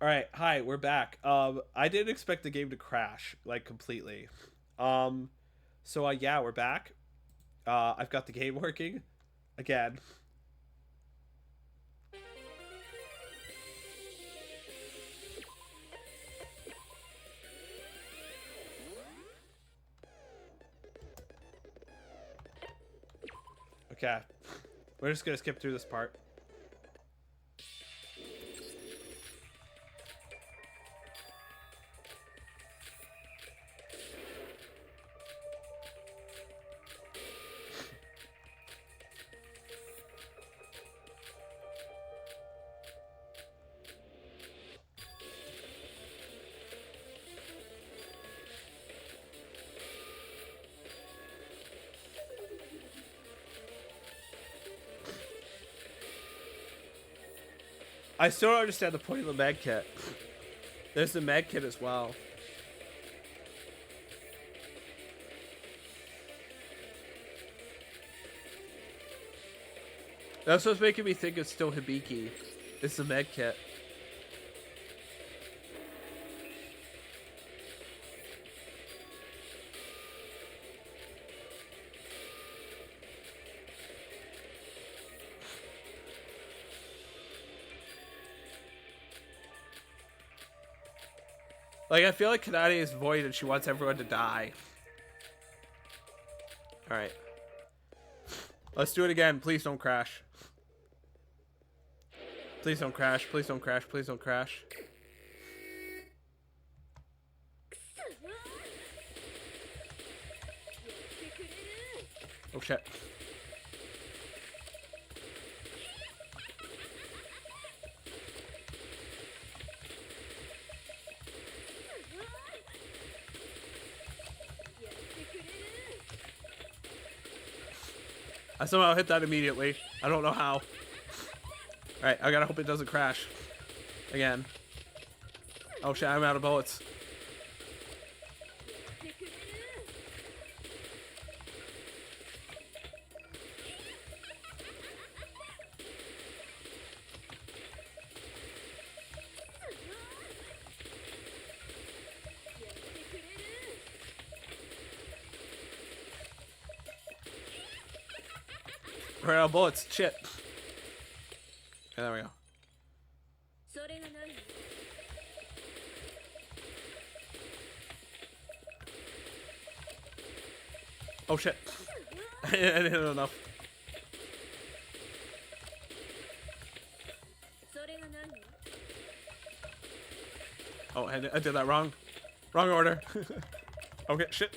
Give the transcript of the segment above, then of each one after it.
All right, hi, we're back. I didn't expect the game to crash like completely. Um, yeah, we're back. I've got the game working again. Okay, we're just gonna skip through this part. I still don't understand the point of the med kit. There's the med kit as well. That's what's making me think it's still Hibiki. It's the med kit. Like, I feel like Kanade is void and she wants everyone to die. Alright. Let's do it again. Please don't crash. Please don't crash. Please don't crash. Please don't crash. Oh shit. I somehow hit that immediately. I don't know how. Alright, I gotta hope it doesn't crash. Again. Oh shit, I'm out of bullets. We're out of bullets. Shit. Okay, there we go. Oh shit. I didn't hit it enough. Oh, I did that wrong. Wrong order. Okay, shit.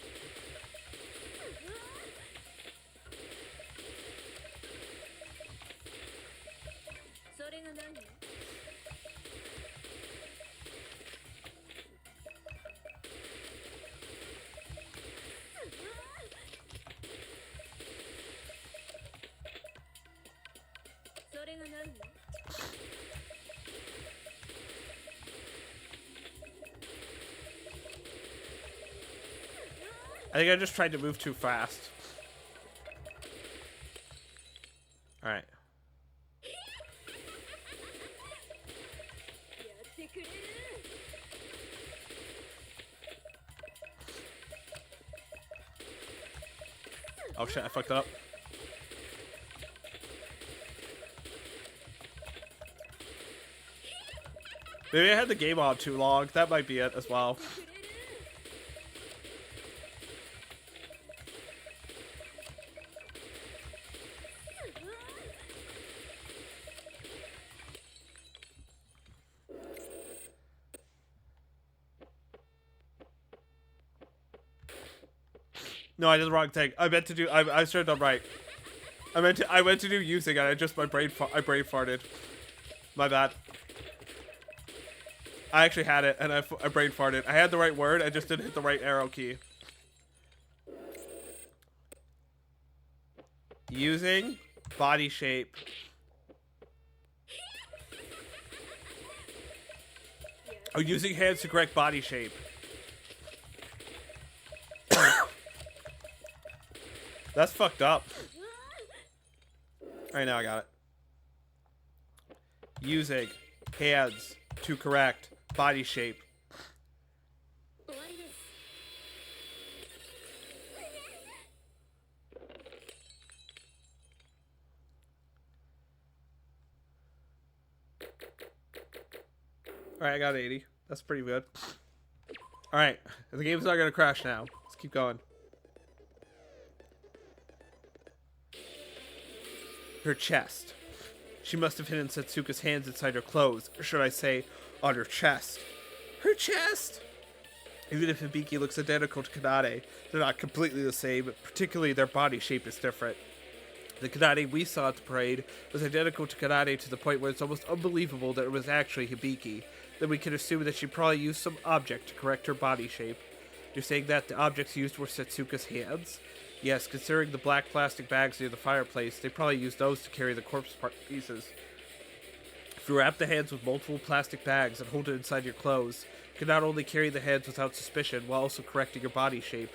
I think I just tried to move too fast. Alright. Oh shit, I fucked it up. Maybe I had the game on too long. That might be it as well. No, I did the wrong thing. I meant to do. I started up right. I went to do using, and I just my brain farted. My bad. I actually had it, and I brain farted. I had the right word. I just didn't hit the right arrow key. Using body shape. Oh, using hands to correct body shape. That's fucked up. Alright, now I got it. Using hands to correct body shape. Alright, I got 80. That's pretty good. Alright, the game's not gonna crash now. Let's keep going. Her chest. She must have hidden Setsuka's hands inside her clothes, or should I say, on her chest. Her chest! Even if Hibiki looks identical to Kanade, they're not completely the same, particularly their body shape is different. The Kanade we saw at the parade was identical to Kanade to the point where it's almost unbelievable that it was actually Hibiki. Then we can assume that she probably used some object to correct her body shape. You're saying that the objects used were Setsuka's hands? Yes, considering the black plastic bags near the fireplace, they probably used those to carry the corpse part pieces. If you wrap the hands with multiple plastic bags and hold it inside your clothes, you can not only carry the hands without suspicion, while also correcting your body shape.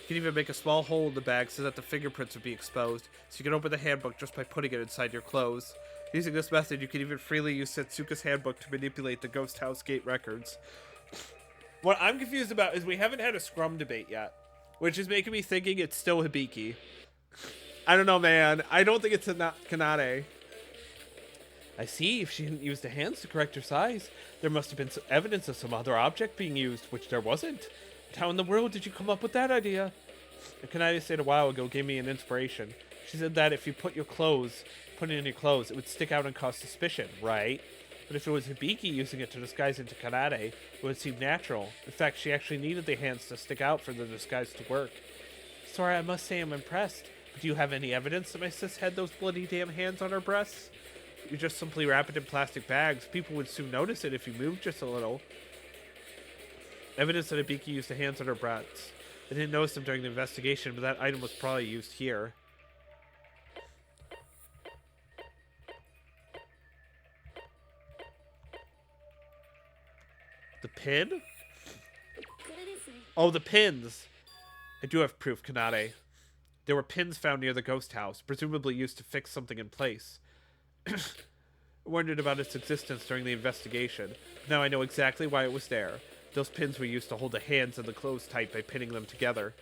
You can even make a small hole in the bag so that the fingerprints would be exposed, so you can open the handbook just by putting it inside your clothes. Using this method, you can even freely use Setsuka's handbook to manipulate the Ghost House Gate records. What I'm confused about is we haven't had a scrum debate yet, which is making me thinking it's still Hibiki. I don't know, man. I don't think it's Kanade. I see. If she didn't use the hands to correct her size, there must have been some evidence of some other object being used, which there wasn't. But how in the world did you come up with that idea? And Kanade said a while ago gave me an inspiration. She said that if you put it in your clothes, it would stick out and cause suspicion, right? But if it was Hibiki using it to disguise into Kanade, it would seem natural. In fact, she actually needed the hands to stick out for the disguise to work. Sorry, I must say I'm impressed. But do you have any evidence that my sis had those bloody damn hands on her breasts? If you just simply wrap it in plastic bags, people would soon notice it if you moved just a little. Evidence that Hibiki used the hands on her breasts. I didn't notice them during the investigation, but that item was probably used here. The pin? Oh, the pins! I do have proof, Kanade. There were pins found near the ghost house, presumably used to fix something in place. I wondered about its existence during the investigation. Now I know exactly why it was there. Those pins were used to hold the hands and the clothes tight by pinning them together.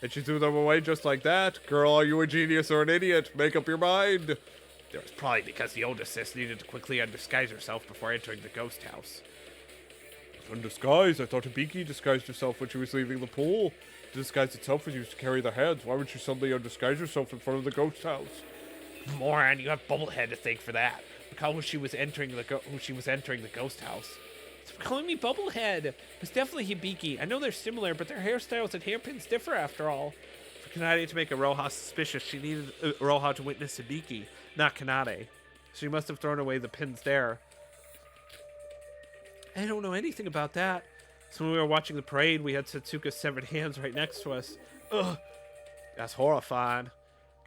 And she threw them away just like that? Girl, are you a genius or an idiot? Make up your mind! It was probably because the oldest sis needed to quickly undisguise herself before entering the ghost house. Undisguised? I thought Hibiki disguised herself when she was leaving the pool. The disguise itself was used to carry the hands. Why would she suddenly undisguise herself in front of the ghost house? Moron, you have Bubblehead to thank for that. Recall who she was entering the ghost house. Stop calling me Bubblehead. It's definitely Hibiki. I know they're similar, but their hairstyles and hairpins differ after all. For Kanade to make a Roha suspicious, she needed Roha to witness Hibiki, not Kanade. She must have thrown away the pins there. I don't know anything about that. So when we were watching the parade, we had Setsuka's severed hands right next to us. Ugh, that's horrifying.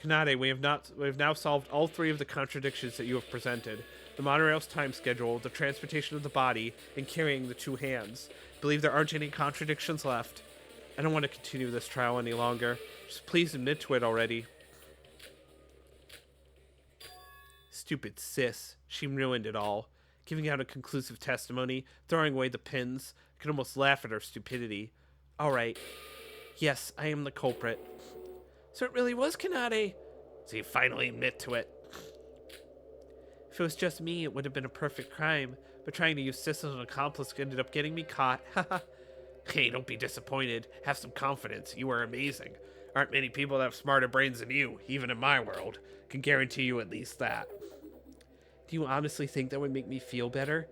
Kanade, we have now solved all three of the contradictions that you have presented. The monorail's time schedule, the transportation of the body, and carrying the two hands. I believe there aren't any contradictions left. I don't want to continue this trial any longer. Just please admit to it already. Stupid sis. She ruined it all. Giving out a conclusive testimony, throwing away the pins. I could almost laugh at her stupidity. Alright. Yes, I am the culprit. So it really was Kanade. So you finally admit to it. If it was just me, it would have been a perfect crime. But trying to use sis as an accomplice ended up getting me caught. Haha. Hey, don't be disappointed. Have some confidence. You are amazing. Aren't many people that have smarter brains than you, even in my world. Can guarantee you at least that. Do you honestly think that would make me feel better?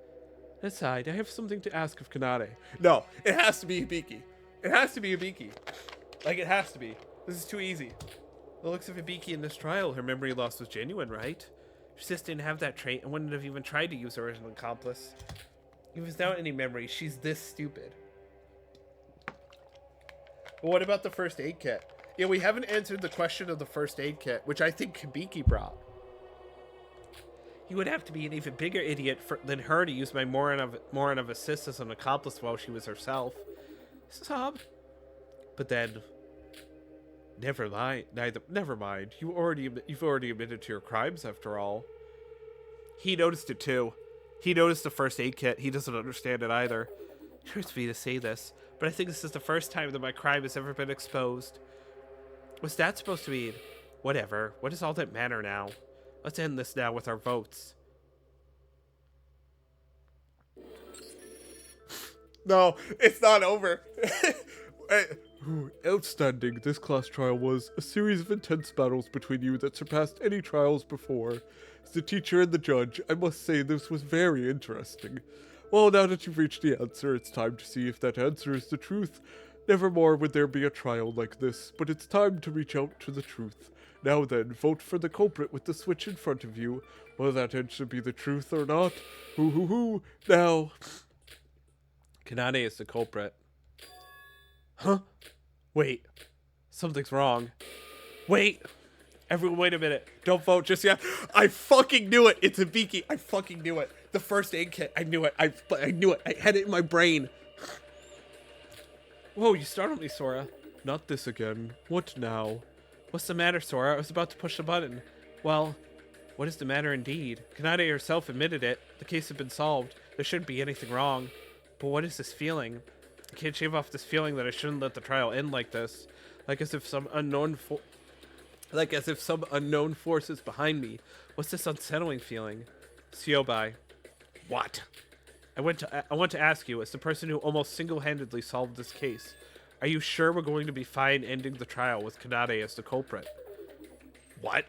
Aside, I have something to ask of Kanade. No, it has to be Hibiki. It has to be Hibiki. Like, it has to be. This is too easy. The looks of Hibiki in this trial, her memory loss was genuine, right? Her sis didn't have that trait and wouldn't have even tried to use her as an accomplice. Even without any memory, she's this stupid. But what about the first aid kit? Yeah, we haven't answered the question of the first aid kit, which I think Hibiki brought. You would have to be an even bigger idiot than her to use my moron of a sis as an accomplice while she was herself. Sob. But then, never mind. You've already admitted to your crimes after all. He noticed it too. He noticed the first aid kit. He doesn't understand it either. It hurts me to say this, but I think this is the first time that my crime has ever been exposed. What's that supposed to mean? Whatever. What does all that matter now? Let's end this now with our votes. No, it's not over. Outstanding. This class trial was a series of intense battles between you that surpassed any trials before. As the teacher and the judge, I must say this was very interesting. Well, now that you've reached the answer, it's time to see if that answer is the truth. Nevermore would there be a trial like this, but it's time to reach out to the truth. Now then, vote for the culprit with the switch in front of you. Will that answer be the truth or not? Hoo. Now. Kanade is the culprit. Huh? Wait. Something's wrong. Wait. Everyone, wait a minute. Don't vote just yet. I fucking knew it. It's Ibiki. I fucking knew it. The first aid kit. I knew it. I knew it. I had it in my brain. Whoa, you startled me, Sora. Not this again. What now? What's the matter, Sora? I was about to push the button. Well, what is the matter indeed? Kanade herself admitted it. The case had been solved. There shouldn't be anything wrong. But what is this feeling? I can't shave off this feeling that I shouldn't let the trial end like this. Like as if some unknown force is behind me. What's this unsettling feeling? Siobai. What? I want to ask you, as the person who almost single-handedly solved this case, are you sure we're going to be fine ending the trial with Kanade as the culprit? What?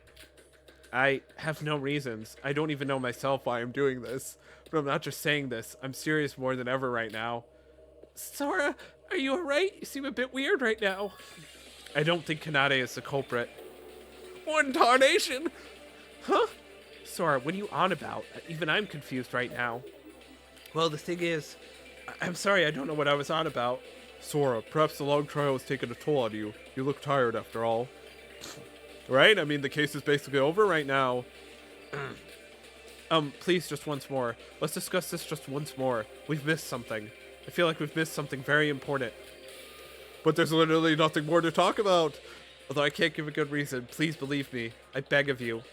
I have no reasons. I don't even know myself why I'm doing this. But I'm not just saying this. I'm serious more than ever right now. Sora, are you alright? You seem a bit weird right now. I don't think Kanade is the culprit. One tarnation! Huh? Sora, what are you on about? Even I'm confused right now. Well, the thing is, I'm sorry, I don't know what I was on about. Sora, perhaps the long trial has taken a toll on you. You look tired after all. Right? I mean, the case is basically over right now. Please, just once more. Let's discuss this just once more. We've missed something. I feel like we've missed something very important. But there's literally nothing more to talk about. Although I can't give a good reason. Please believe me. I beg of you.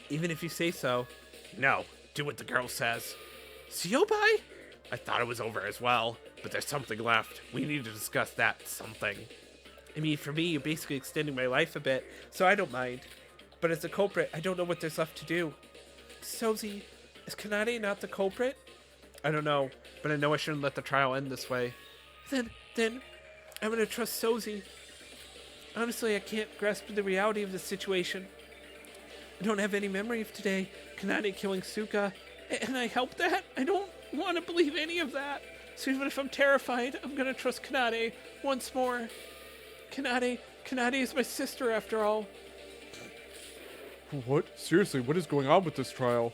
Even if you say so. No. Do what the girl says. Siobai? I thought it was over as well. But there's something left. We need to discuss that something. I mean, for me, you're basically extending my life a bit. So I don't mind. But as a culprit, I don't know what there's left to do. Sozi, is Kanade not the culprit? I don't know, but I know I shouldn't let the trial end this way. Then, I'm gonna trust Sozi. Honestly, I can't grasp the reality of this situation. I don't have any memory of today, Kanade killing Suka, and I helped that? I don't want to believe any of that. So even if I'm terrified, I'm gonna trust Kanade once more. Kanade is my sister after all. What? Seriously, what is going on with this trial?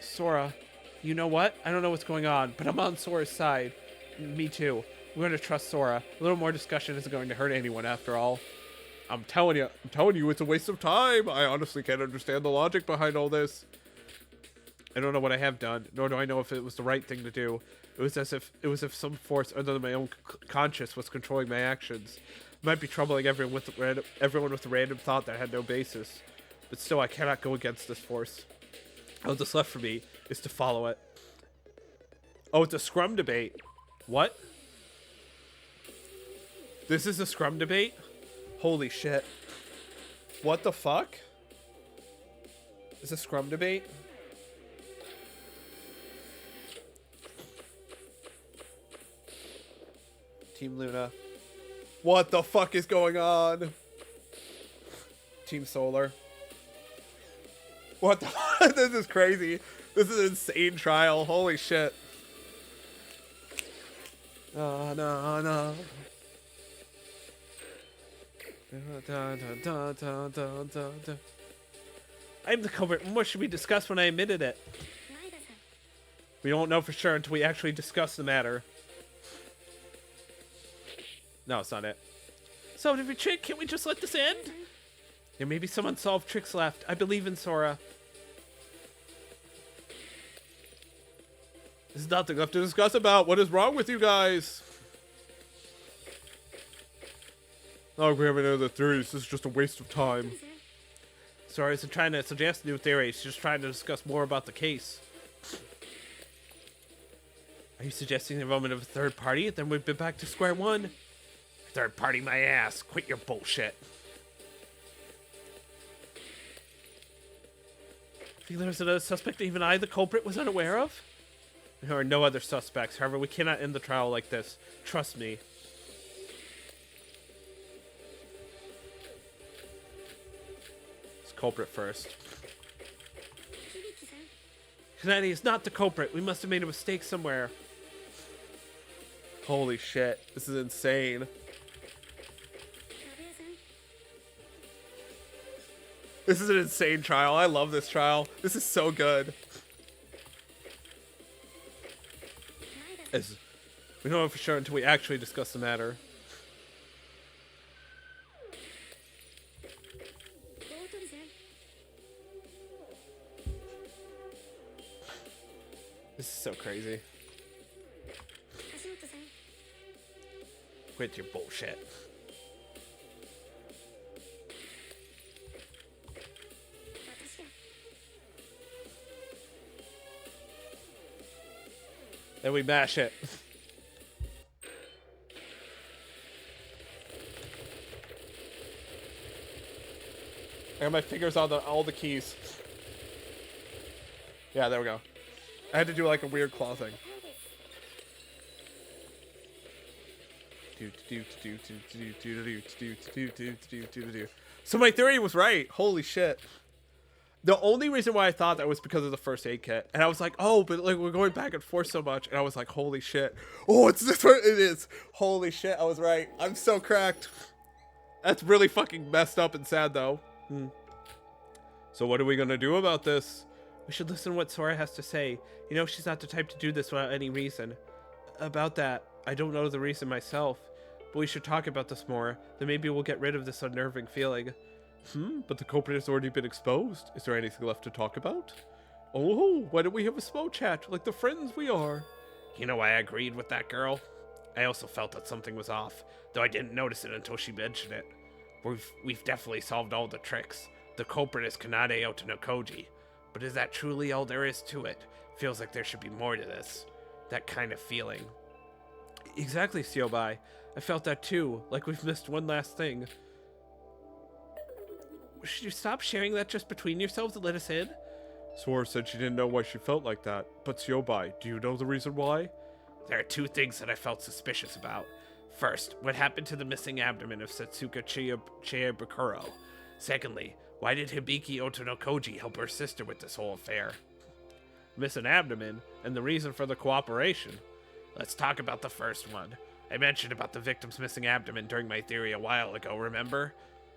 Sora, you know what? I don't know what's going on, but I'm on Sora's side. Me too. We're going to trust Sora. A little more discussion isn't going to hurt anyone after all. I'm telling you, it's a waste of time. I honestly can't understand the logic behind all this. I don't know what I have done, nor do I know if it was the right thing to do. It was as if some force other than my own conscience was controlling my actions. It might be troubling everyone with a random thought that had no basis. But still, I cannot go against this force. All that's left for me is to follow it. Oh, it's a scrum debate. What? This is a scrum debate? Holy shit. What the fuck? Is a scrum debate? Team Luna. What the fuck is going on? Team Solar. What the This is crazy. This is an insane trial. Holy shit. No. I'm the culprit. What should we discuss when I admitted it? We won't know for sure until we actually discuss the matter. No, it's not it. So, if we trick, can't we just let this end? There may be some unsolved tricks left. I believe in Sora. There's nothing left to discuss about. What is wrong with you guys? Oh, we have any other theories. This is just a waste of time. Sora isn't trying to suggest new theories. She's just trying to discuss more about the case. Are you suggesting the involvement of a third party? Then we've been back to square one. Third party my ass. Quit your bullshit. Think there's another suspect even I, the culprit, was unaware of? There are no other suspects. However, we cannot end the trial like this. Trust me. It's culprit first. Kanade is not the culprit. We must have made a mistake somewhere. Holy shit. This is insane. This is an insane trial. I love this trial. This is so good. As we don't know for sure until we actually discuss the matter. This is so crazy. Quit your bullshit. Then we mash it. I got my fingers on all the keys. Yeah, there we go. I had to do like a weird claw thing. So my theory was right. Holy shit. The only reason why I thought that was because of the first aid kit. And I was like, oh, but like we're going back and forth so much. And I was like, holy shit. Oh, it's this one. It is. Holy shit. I was right. I'm so cracked. That's really fucking messed up and sad though. So what are we going to do about this? We should listen to what Sora has to say. You know, she's not the type to do this without any reason. About that, I don't know the reason myself. But we should talk about this more. Then maybe we'll get rid of this unnerving feeling. But the culprit has already been exposed. Is there anything left to talk about? Oh, why don't we have a small chat like the friends we are? You know, I agreed with that girl. I also felt that something was off, though I didn't notice it until she mentioned it. We've definitely solved all the tricks. The culprit is Kanade Otonokoji. But is that truly all there is to it? Feels like there should be more to this. That kind of feeling. Exactly, Siobai. I felt that too, like we've missed one last thing. Should you stop sharing that just between yourselves and let us in? Sora said she didn't know why she felt like that. But Siobai, do you know the reason why? There are two things that I felt suspicious about. First, what happened to the missing abdomen of Setsuka Chiebukuro? Secondly, why did Hibiki Otonokoji help her sister with this whole affair? Missing abdomen, and the reason for the cooperation. Let's talk about the first one. I mentioned about the victim's missing abdomen during my theory a while ago, remember?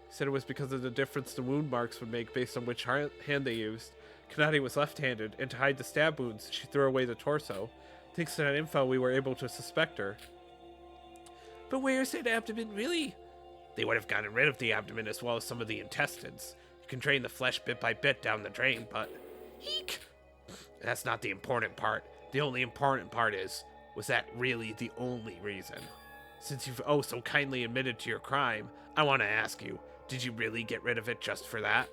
Said it was because of the difference the wound marks would make based on which hand they used. Kanade was left-handed, and to hide the stab wounds, she threw away the torso. Thanks to that info, we were able to suspect her. But where's that abdomen really? They would have gotten rid of the abdomen as well as some of the intestines. You can drain the flesh bit by bit down the drain, but... Eek! That's not the important part. The only important part is, was that really the only reason? Since you've so kindly admitted to your crime, I want to ask you, did you really get rid of it just for that?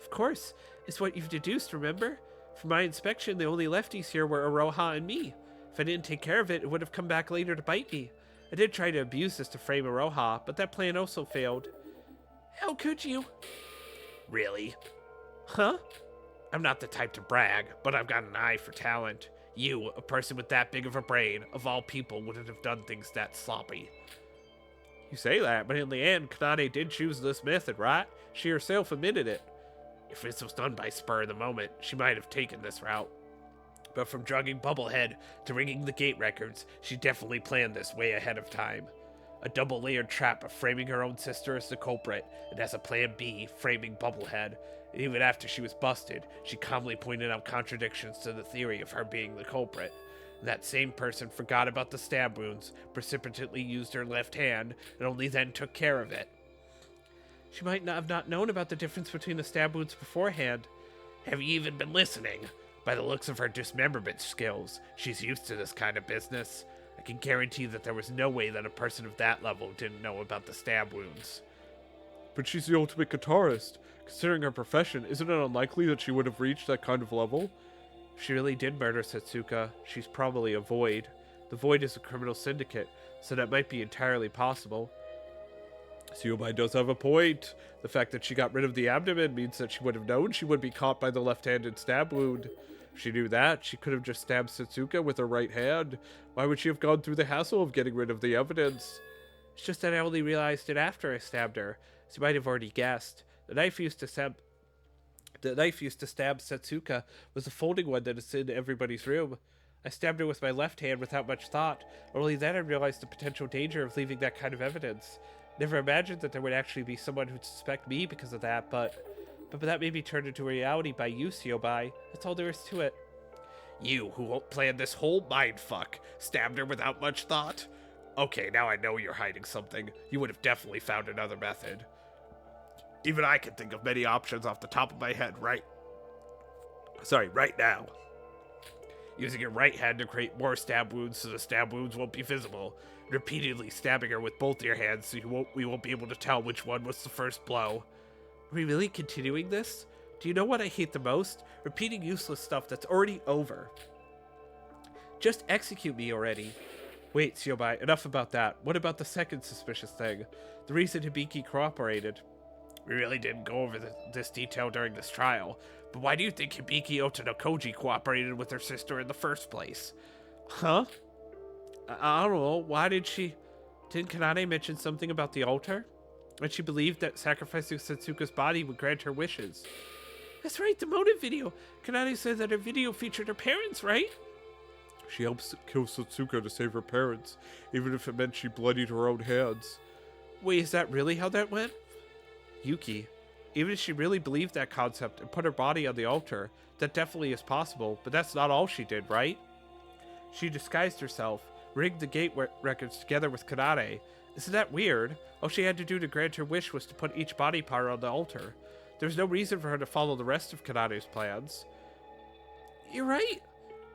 Of course. It's what you've deduced, remember? From my inspection, the only lefties here were Aroha and me. If I didn't take care of it, it would have come back later to bite me. I did try to abuse this to frame Aroha, but that plan also failed. How could you? Really? Huh? I'm not the type to brag, but I've got an eye for talent. You, a person with that big of a brain, of all people, wouldn't have done things that sloppy. You say that, but in the end, Kanade did choose this method, right? She herself admitted it. If this was done by spur of the moment, she might have taken this route. But from drugging Bubblehead to ringing the gate records, she definitely planned this way ahead of time. A double-layered trap of framing her own sister as the culprit, and as a plan B, framing Bubblehead. And even after she was busted, she calmly pointed out contradictions to the theory of her being the culprit. That same person forgot about the stab wounds, precipitately used her left hand, and only then took care of it. She might not have not known about the difference between the stab wounds beforehand. Have you even been listening? By the looks of her dismemberment skills, she's used to this kind of business. I can guarantee that there was no way that a person of that level didn't know about the stab wounds. But she's the ultimate guitarist. Considering her profession, isn't it unlikely that she would have reached that kind of level? If she really did murder Setsuka, she's probably a Void. The Void is a criminal syndicate, so that might be entirely possible. Tsuyobai does have a point. The fact that she got rid of the abdomen means that she would have known she would be caught by the left-handed stab wound. If she knew that, she could have just stabbed Setsuka with her right hand. Why would she have gone through the hassle of getting rid of the evidence? It's just that I only realized it after I stabbed her. As you might have already guessed, the knife used to stab Setsuka was a folding one that is in everybody's room. I stabbed her with my left hand without much thought. Only then I realized the potential danger of leaving that kind of evidence. Never imagined that there would actually be someone who'd suspect me because of that, but that may be turned into reality by you, Tsuyobai. That's all there is to it. You, who planned this whole mindfuck, stabbed her without much thought? Okay, now I know you're hiding something. You would have definitely found another method. Even I can think of many options off the top of my head right now. Using your right hand to create more stab wounds so the stab wounds won't be visible. Repeatedly stabbing her with both your hands so we won't be able to tell which one was the first blow. Are we really continuing this? Do you know what I hate the most? Repeating useless stuff that's already over. Just execute me already. Wait, Tsuyobai, enough about that. What about the second suspicious thing? The reason Hibiki cooperated. We really didn't go over this detail during this trial, but why do you think Hibiki Otonokoji cooperated with her sister in the first place? Huh? I don't know. Why did she... Didn't Kanade mention something about the altar? And she believed that sacrificing Setsuka's body would grant her wishes. That's right, the motive video. Kanade said that her video featured her parents, right? She helps kill Setsuka to save her parents, even if it meant she bloodied her own hands. Wait, is that really how that went? Yuki, even if she really believed that concept and put her body on the altar, that definitely is possible, but that's not all she did, right? She disguised herself, rigged the gate records together with Kanade. Isn't that weird? All she had to do to grant her wish was to put each body part on the altar. There's no reason for her to follow the rest of Kanade's plans. You're right.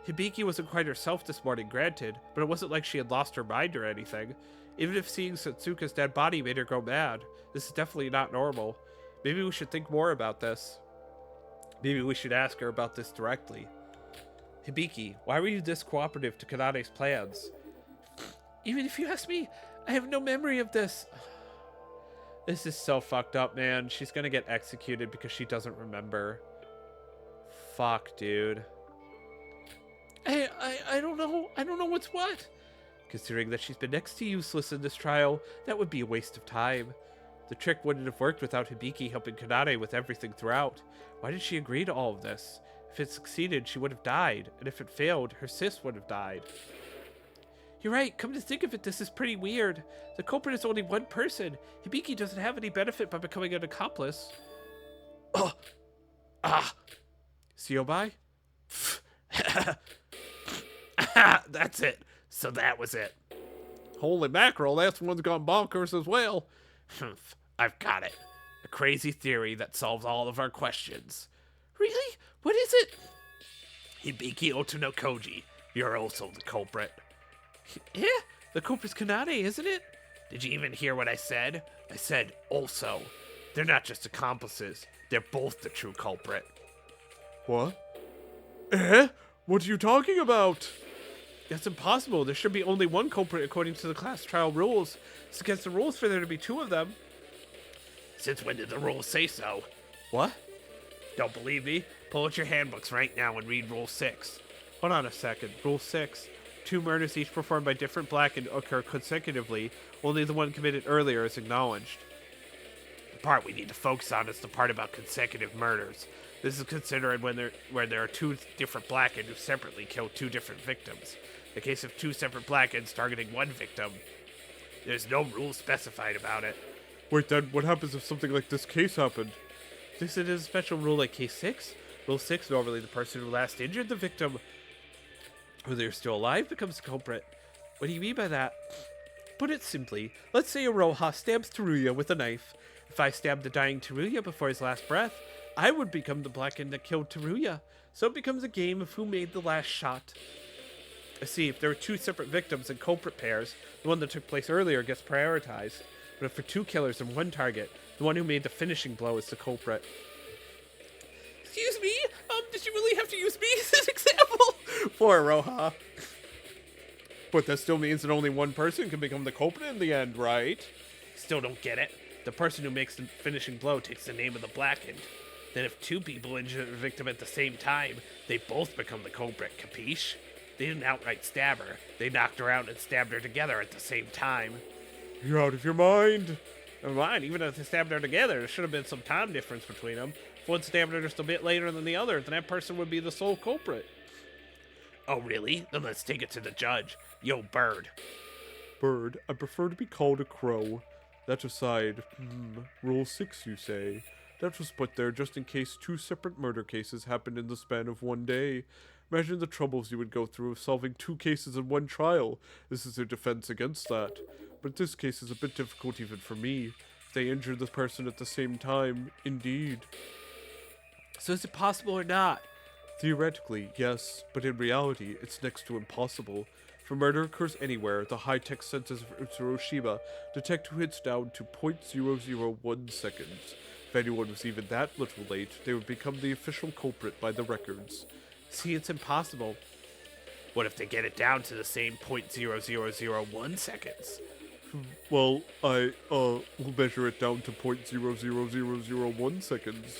Hibiki wasn't quite herself this morning, granted, but it wasn't like she had lost her mind or anything. Even if seeing Setsuka's dead body made her go mad, this is definitely not normal. Maybe we should think more about this. Maybe we should ask her about this directly. Hibiki, why were you this cooperative to Kanade's plans? Even if you ask me, I have no memory of this. This is so fucked up, man. She's gonna get executed because she doesn't remember. Fuck, dude. I don't know. I don't know what's what. Considering that she's been next to useless in this trial, that would be a waste of time. The trick wouldn't have worked without Hibiki helping Kanade with everything throughout. Why did she agree to all of this? If it succeeded, she would have died, and if it failed, her sis would have died. You're right, come to think of it, this is pretty weird. The culprit is only one person. Hibiki doesn't have any benefit by becoming an accomplice. Tsuyobai? That's it. So that was it. Holy mackerel, that one's gone bonkers as well. I've got it. A crazy theory that solves all of our questions. Really? What is it? Hibiki Otonokoji. You're also the culprit. Yeah, the culprit's Kanade, isn't it? Did you even hear what I said? I said also. They're not just accomplices. They're both the true culprit. What? What are you talking about? That's impossible. There should be only one culprit according to the class trial rules. It's against the rules for there to be two of them. Since when did the rules say so? What? Don't believe me? Pull out your handbooks right now and read Rule 6. Hold on a second. Rule 6. 2 murders each performed by different black and occur consecutively. Only the one committed earlier is acknowledged. The part we need to focus on is the part about consecutive murders. This is considered where there are 2 different Blackens who separately kill 2 different victims. In the case of 2 separate Blackens targeting 1 victim, there's no rule specified about it. Wait, then what happens if something like this case happened? This is a special rule like case 6? Rule 6, normally the person who last injured the victim, who they're still alive, becomes the culprit. What do you mean by that? Put it simply, let's say Iroha stabs Teruya with a knife. If I stab the dying Teruya before his last breath, I would become the Blacken that killed Teruya. So it becomes a game of who made the last shot. I see, if there are 2 separate victims and culprit pairs, the one that took place earlier gets prioritized. But if for 2 killers and 1 target, the one who made the finishing blow is the culprit. Excuse me, Did you really have to use me as an example? Poor Roha. But that still means that only one person can become the culprit in the end, right? Still don't get it. The person who makes the finishing blow takes the name of the blackened. Then if two people injure the victim at the same time, they both become the culprit, capiche? They didn't outright stab her. They knocked her out and stabbed her together at the same time. You're out of your mind. Never mind, even if they stabbed her together, there should have been some time difference between them. If one stabbed her just a bit later than the other, then that person would be the sole culprit. Oh, really? Then let's take it to the judge. Yo, Bird. Bird, I prefer to be called a crow. That aside, Rule 6, you say? That was put there just in case two separate murder cases happened in the span of one day. Imagine the troubles you would go through of solving two cases in one trial. This is their defense against that. But this case is a bit difficult even for me. If they injure the person at the same time, indeed. So is it possible or not? Theoretically, yes, but in reality, it's next to impossible. If a murder occurs anywhere, the high-tech sensors of Utsuroshima detect who hits down to 0.001 seconds. If anyone was even that little late, they would become the official culprit by the records. See, it's impossible. What if they get it down to the same 0.0001 seconds? Well, we'll measure it down to 0.00001 seconds.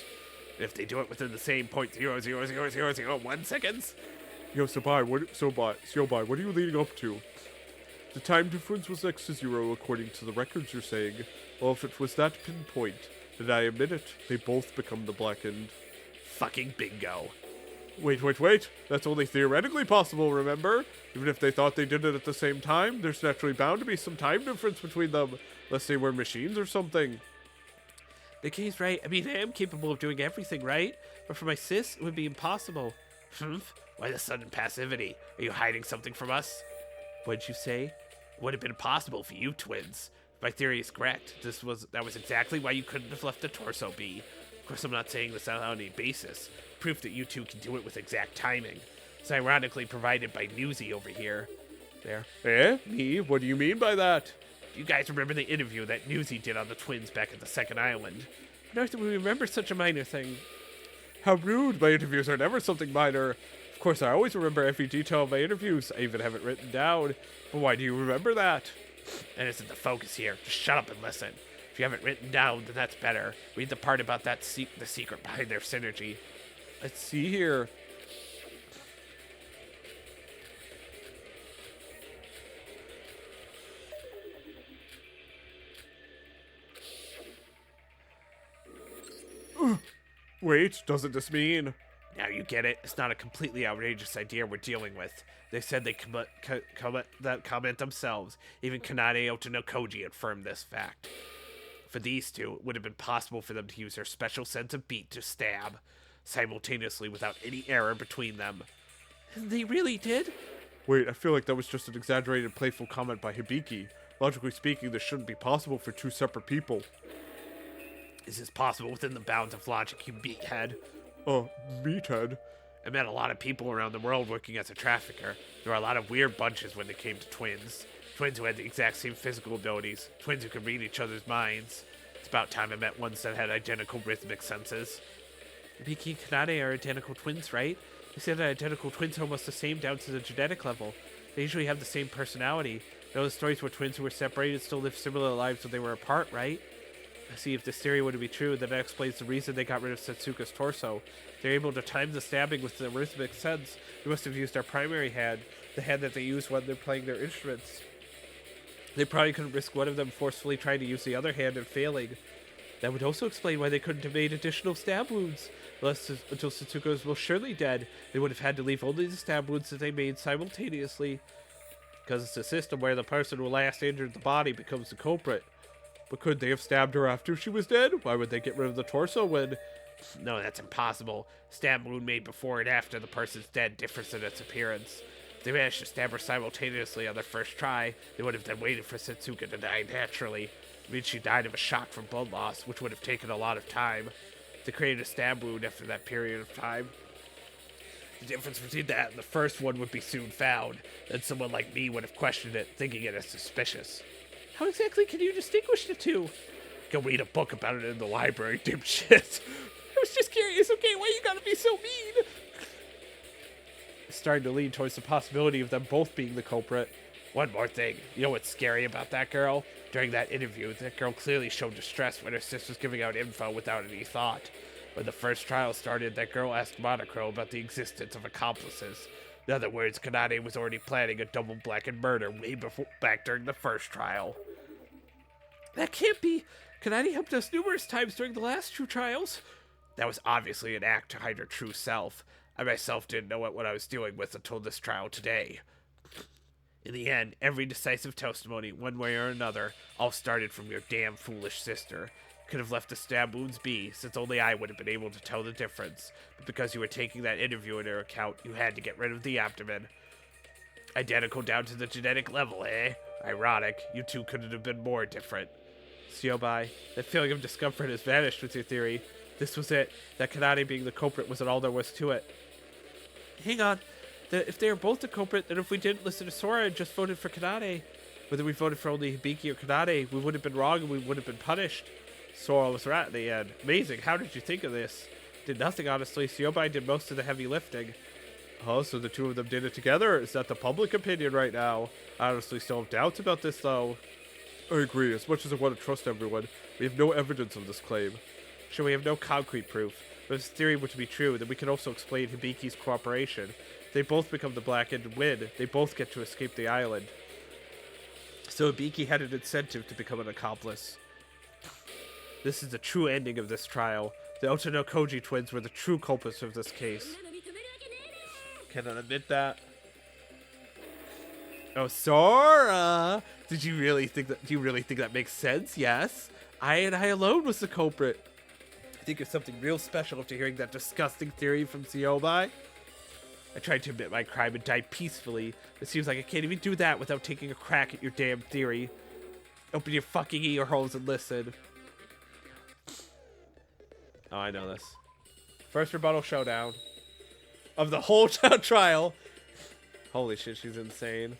If they do it within the same 0.00001 seconds? Yo, Sobai, what are you leading up to? The time difference was next to zero, according to the records you're saying. Well, if it was that pinpoint, then I admit it, they both become the blackened. Fucking bingo. Wait. That's only theoretically possible, remember? Even if they thought they did it at the same time, there's naturally bound to be some time difference between them, unless they were machines or something. Nikki's right. I mean, I am capable of doing everything, right? But for my sis, it would be impossible. Why the sudden passivity? Are you hiding something from us? What'd you say? It would have been impossible for you twins. If my theory is correct, that was exactly why you couldn't have left the torso be. Of course, I'm not saying this on any basis. Proof that you two can do it with exact timing. It's ironically provided by Newsy over here. There. Eh? Me? What do you mean by that? Do you guys remember the interview that Newsy did on the twins back at the second island? Nor do we remember such a minor thing. How rude. My interviews are never something minor. Of course, I always remember every detail of my interviews. I even have it written down. But why do you remember that? That isn't the focus here. Just shut up and listen. If you have it written down, then that's better. Read the part about that the secret behind their synergy. Let's see here. Wait, doesn't this mean? Now you get it. It's not a completely outrageous idea we're dealing with. They said they comment themselves. Even Kanade Otonokoji affirmed this fact. For these two, it would have been possible for them to use their special sense of beat to stab, simultaneously without any error between them. They really did? Wait, I feel like that was just an exaggerated playful comment by Hibiki. Logically speaking, this shouldn't be possible for two separate people. Is this possible within the bounds of logic, you meathead? Meathead? I met a lot of people around the world working as a trafficker. There were a lot of weird bunches when it came to twins. Twins who had the exact same physical abilities. Twins who could read each other's minds. It's about time I met ones that had identical rhythmic senses. Hibiki and Kanade are identical twins, right? They said that identical twins are almost the same down to the genetic level. They usually have the same personality. There are stories where twins who were separated still live similar lives when they were apart, right? See, if this theory were to be true, then that explains the reason they got rid of Setsuka's torso. They're able to time the stabbing with the rhythmic sense. They must have used their primary hand, the hand that they use when they're playing their instruments. They probably couldn't risk one of them forcefully trying to use the other hand and failing. That would also explain why they couldn't have made additional stab wounds. Until Setsuka was most surely dead, they would have had to leave only the stab wounds that they made simultaneously. Because it's a system where the person who last injured the body becomes the culprit. But could they have stabbed her after she was dead? Why would they get rid of the torso when... No, that's impossible. Stab wound made before and after the person's dead differs in its appearance. If they managed to stab her simultaneously on their first try, they would have then waited for Setsuka to die naturally. It means she died of a shock from blood loss, which would have taken a lot of time. To create a stab wound after that period of time. The difference between that and the first one would be soon found. Then someone like me would have questioned it, thinking it as suspicious. How exactly can you distinguish the two? Go read a book about it in the library, dipshit. I was just curious, okay? Why you gotta be so mean? starting to lean towards the possibility of them both being the culprit. One more thing. You know what's scary about that girl? During that interview, that girl clearly showed distress when her sis was giving out info without any thought. When the first trial started, that girl asked Monochrome about the existence of accomplices. In other words, Kanade was already planning a double blackened murder way back during the first trial. That can't be. Kanade helped us numerous times during the last two trials. That was obviously an act to hide her true self. I myself didn't know what I was dealing with until this trial today. In the end, every decisive testimony, one way or another, all started from your damn foolish sister. Could have left the stab wounds be, since only I would have been able to tell the difference. But because you were taking that interview into account, you had to get rid of the abdomen. Identical down to the genetic level, eh? Ironic, you two couldn't have been more different. Siobai, that feeling of discomfort has vanished with your theory. This was it. That Kanade being the culprit wasn't all there was to it. Hang on. If they are both the culprit, then if we didn't listen to Sora and just voted for Kanade, whether we voted for only Hibiki or Kanade, we would have been wrong and we would have been punished. Sora was right in the end. Amazing. How did you think of this? Did nothing, honestly. Siobai did most of the heavy lifting. Oh, so the two of them did it together? Is that the public opinion right now? I honestly still have doubts about this, though. I agree. As much as I want to trust everyone, we have no evidence of this claim. Sure, we have no concrete proof. But if this theory were to be true, then we can also explain Hibiki's cooperation. If they both become the Blackened and win, they both get to escape the island. So Hibiki had an incentive to become an accomplice. This is the true ending of this trial. The Otonokoji twins were the true culprits of this case. Cannot admit that. Oh, Sora! Did you really think that? Do you really think that makes sense? Yes. I alone was the culprit. I think it's something real special after hearing that disgusting theory from Siobai. I tried to admit my crime and died peacefully. It seems like I can't even do that without taking a crack at your damn theory. Open your fucking ear holes and listen. Oh, I know this. First rebuttal showdown of the whole trial. Holy shit, she's insane.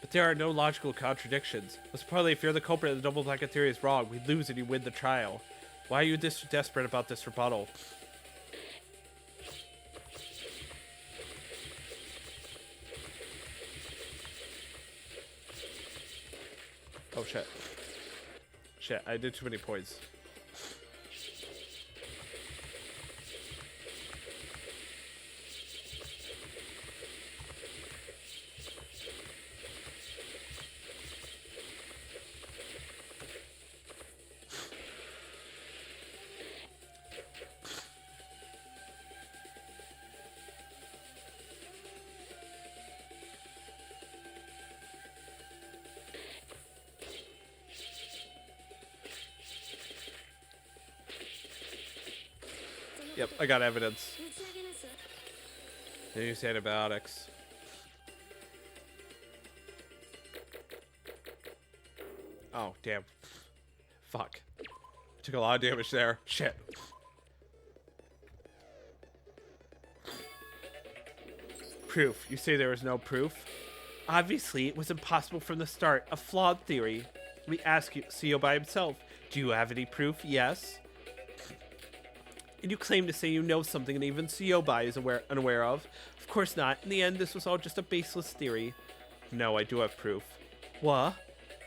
But there are no logical contradictions. Most probably, if you're the culprit and the double blanket theory is wrong, we lose and you win the trial. Why are you this desperate about this rebuttal? Oh shit. Shit, I did too many points. Yep, I got evidence. They use antibiotics. Oh, damn. Fuck. Took a lot of damage there. Shit. Proof. You say there was no proof? Obviously, it was impossible from the start. A flawed theory. We ask you, Siobai himself. Do you have any proof? Yes. And you claim to say you know something and even Siobai is unaware of. Of course not. In the end, this was all just a baseless theory. No, I do have proof. What?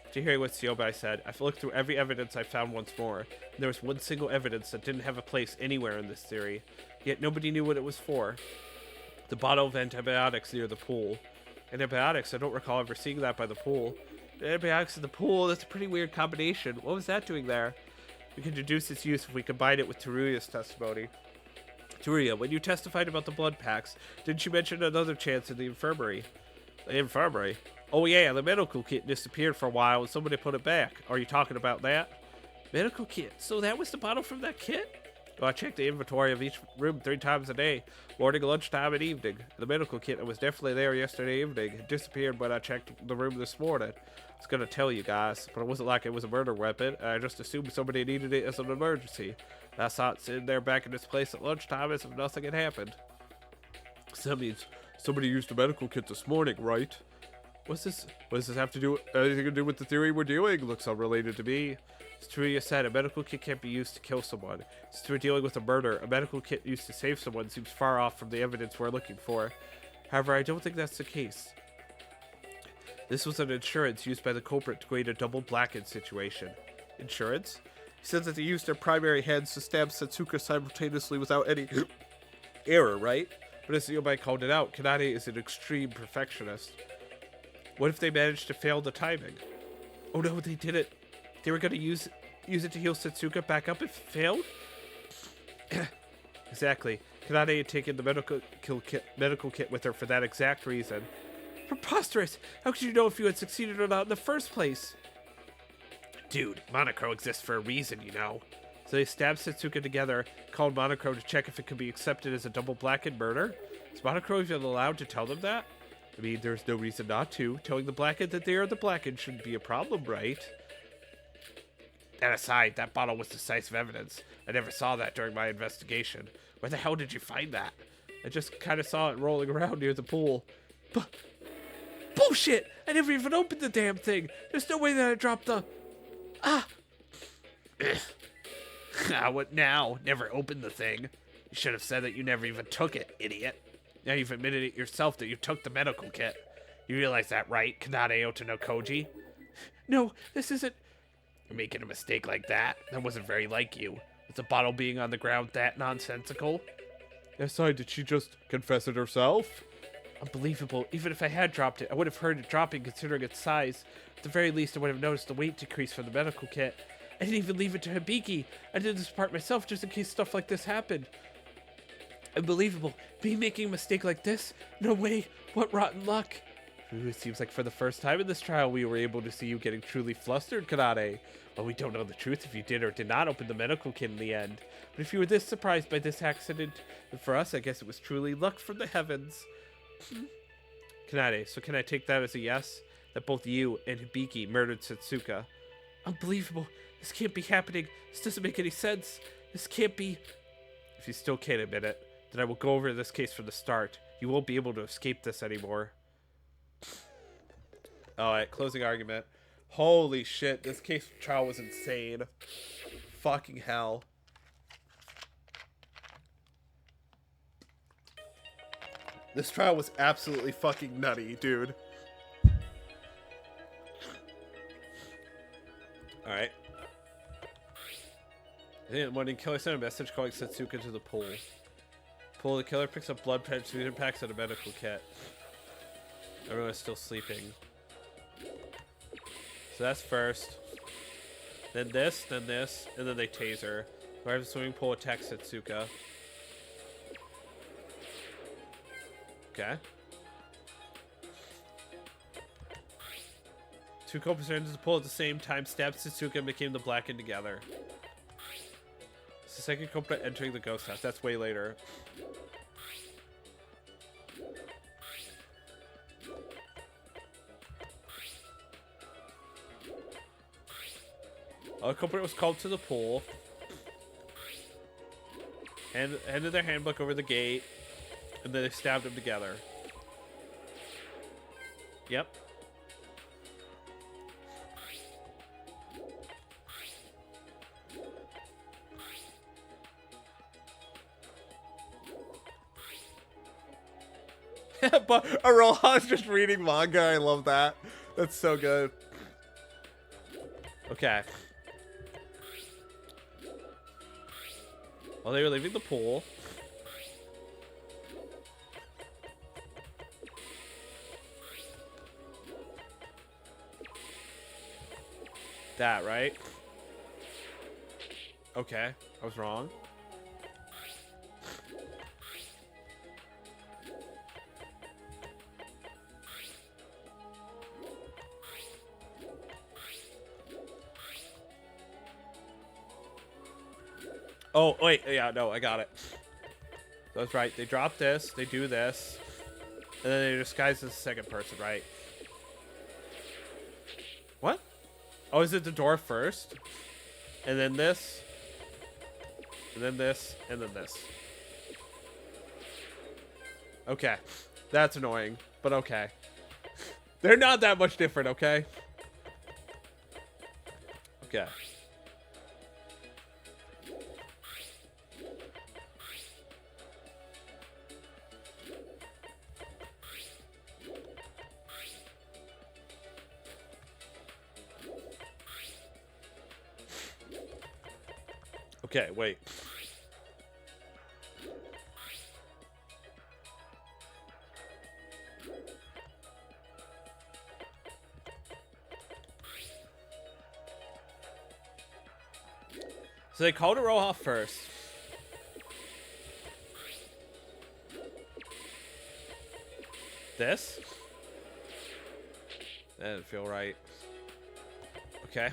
After hearing what Siobai said, I've looked through every evidence I found once more, and there was one single evidence that didn't have a place anywhere in this theory. Yet nobody knew what it was for. The bottle of antibiotics near the pool. Antibiotics? I don't recall ever seeing that by the pool. Antibiotics in the pool? That's a pretty weird combination. What was that doing there? We can deduce its use if we combine it with Teruya's testimony. Teruya, when you testified about the blood packs, didn't you mention another chance in the infirmary? The infirmary? Oh yeah, the medical kit disappeared for a while and somebody put it back. Are you talking about that? Medical kit? So that was the bottle from that kit? I check the inventory of each room 3 times a day, morning, lunchtime, and evening. The medical kit that was definitely there yesterday evening. It disappeared when I checked the room this morning. I was gonna tell you guys, but it wasn't like it was a murder weapon. I just assumed somebody needed it as an emergency. And I saw it sitting there back in its place at lunchtime as if nothing had happened. So that means somebody used the medical kit this morning, right? What does this have to do anything to do with the theory we're doing? Looks unrelated to me. It's true you said a medical kit can't be used to kill someone. Since we're dealing with a murder, a medical kit used to save someone seems far off from the evidence we're looking for. However, I don't think that's the case. This was an insurance used by the culprit to create a double blackened situation. Insurance? He said that they used their primary hands to stab Setsuka simultaneously without any error, right? But as Yomai called it out, Kanade is an extreme perfectionist. What if they managed to fail the timing? Oh no, they did it. They were going to use it to heal Setsuka back up if it failed? Exactly. Kanade had taken the medical kit with her for that exact reason. Preposterous! How could you know if you had succeeded or not in the first place? Dude, Monochrome exists for a reason, you know. So they stabbed Setsuka together, called Monochrome to check if it could be accepted as a double blackened murder? Is Monochrome even allowed to tell them that? I mean, there's no reason not to. Telling the Blackened that they are the Blackened shouldn't be a problem, right? That aside, that bottle was decisive evidence. I never saw that during my investigation. Where the hell did you find that? I just kind of saw it rolling around near the pool. Bullshit! I never even opened the damn thing. There's no way that I dropped the... What now? Never opened the thing. You should have said that you never even took it, idiot. Now you've admitted it yourself that you took the medical kit. You realize that, right, Kanade Otonokoji? No, this isn't... You're making a mistake like that. That wasn't very like you. Is the bottle being on the ground that nonsensical? Aside, did she just confess it herself? Unbelievable. Even if I had dropped it, I would have heard it dropping considering its size. At the very least, I would have noticed the weight decrease from the medical kit. I didn't even leave it to Hibiki. I did this part myself just in case stuff like this happened. Unbelievable. Me making a mistake like this? No way. What rotten luck. Ooh, it seems like for the first time in this trial, we were able to see you getting truly flustered, Kanade. Well, we don't know the truth if you did or did not open the medical kit in the end. But if you were this surprised by this accident, then for us, I guess it was truly luck from the heavens. Kanade, so can I take that as a yes? That both you and Hibiki murdered Setsuka? Unbelievable. This can't be happening. This doesn't make any sense. This can't be... If you still can't admit it, then I will go over this case from the start. You won't be able to escape this anymore. Alright, closing argument. Holy shit, this case trial was insane. Fucking hell. This trial was absolutely fucking nutty, dude. Alright. In the morning, killer sent a message calling Setsuka to the pool. The killer picks up blood transfusion packs and a medical kit. Everyone is still sleeping. So that's first. Then this, and then they tase her. Arrives at the swimming pool, attacks Setsuka. Okay. Two culprits entered the pool at the same time, stabbed Setsuka, and became the Blackened together. It's the second culprit entering the ghost house. That's way later. A culprit was called to the pool. Handed their handbook over the gate. And then they stabbed them together. Yep. But Aroha's just reading manga. I love that. That's so good. Okay. While they were leaving the pool, that, right? Okay, I was wrong. Oh, wait. Yeah, no, I got it. That's right. They drop this. They do this. And then they disguise as a second person, right? What? Oh, is it the door first? And then this? And then this? And then this. Okay. That's annoying, but okay. They're not that much different, okay? Okay. Okay, wait. So they called Aroha first. This? That didn't feel right. Okay.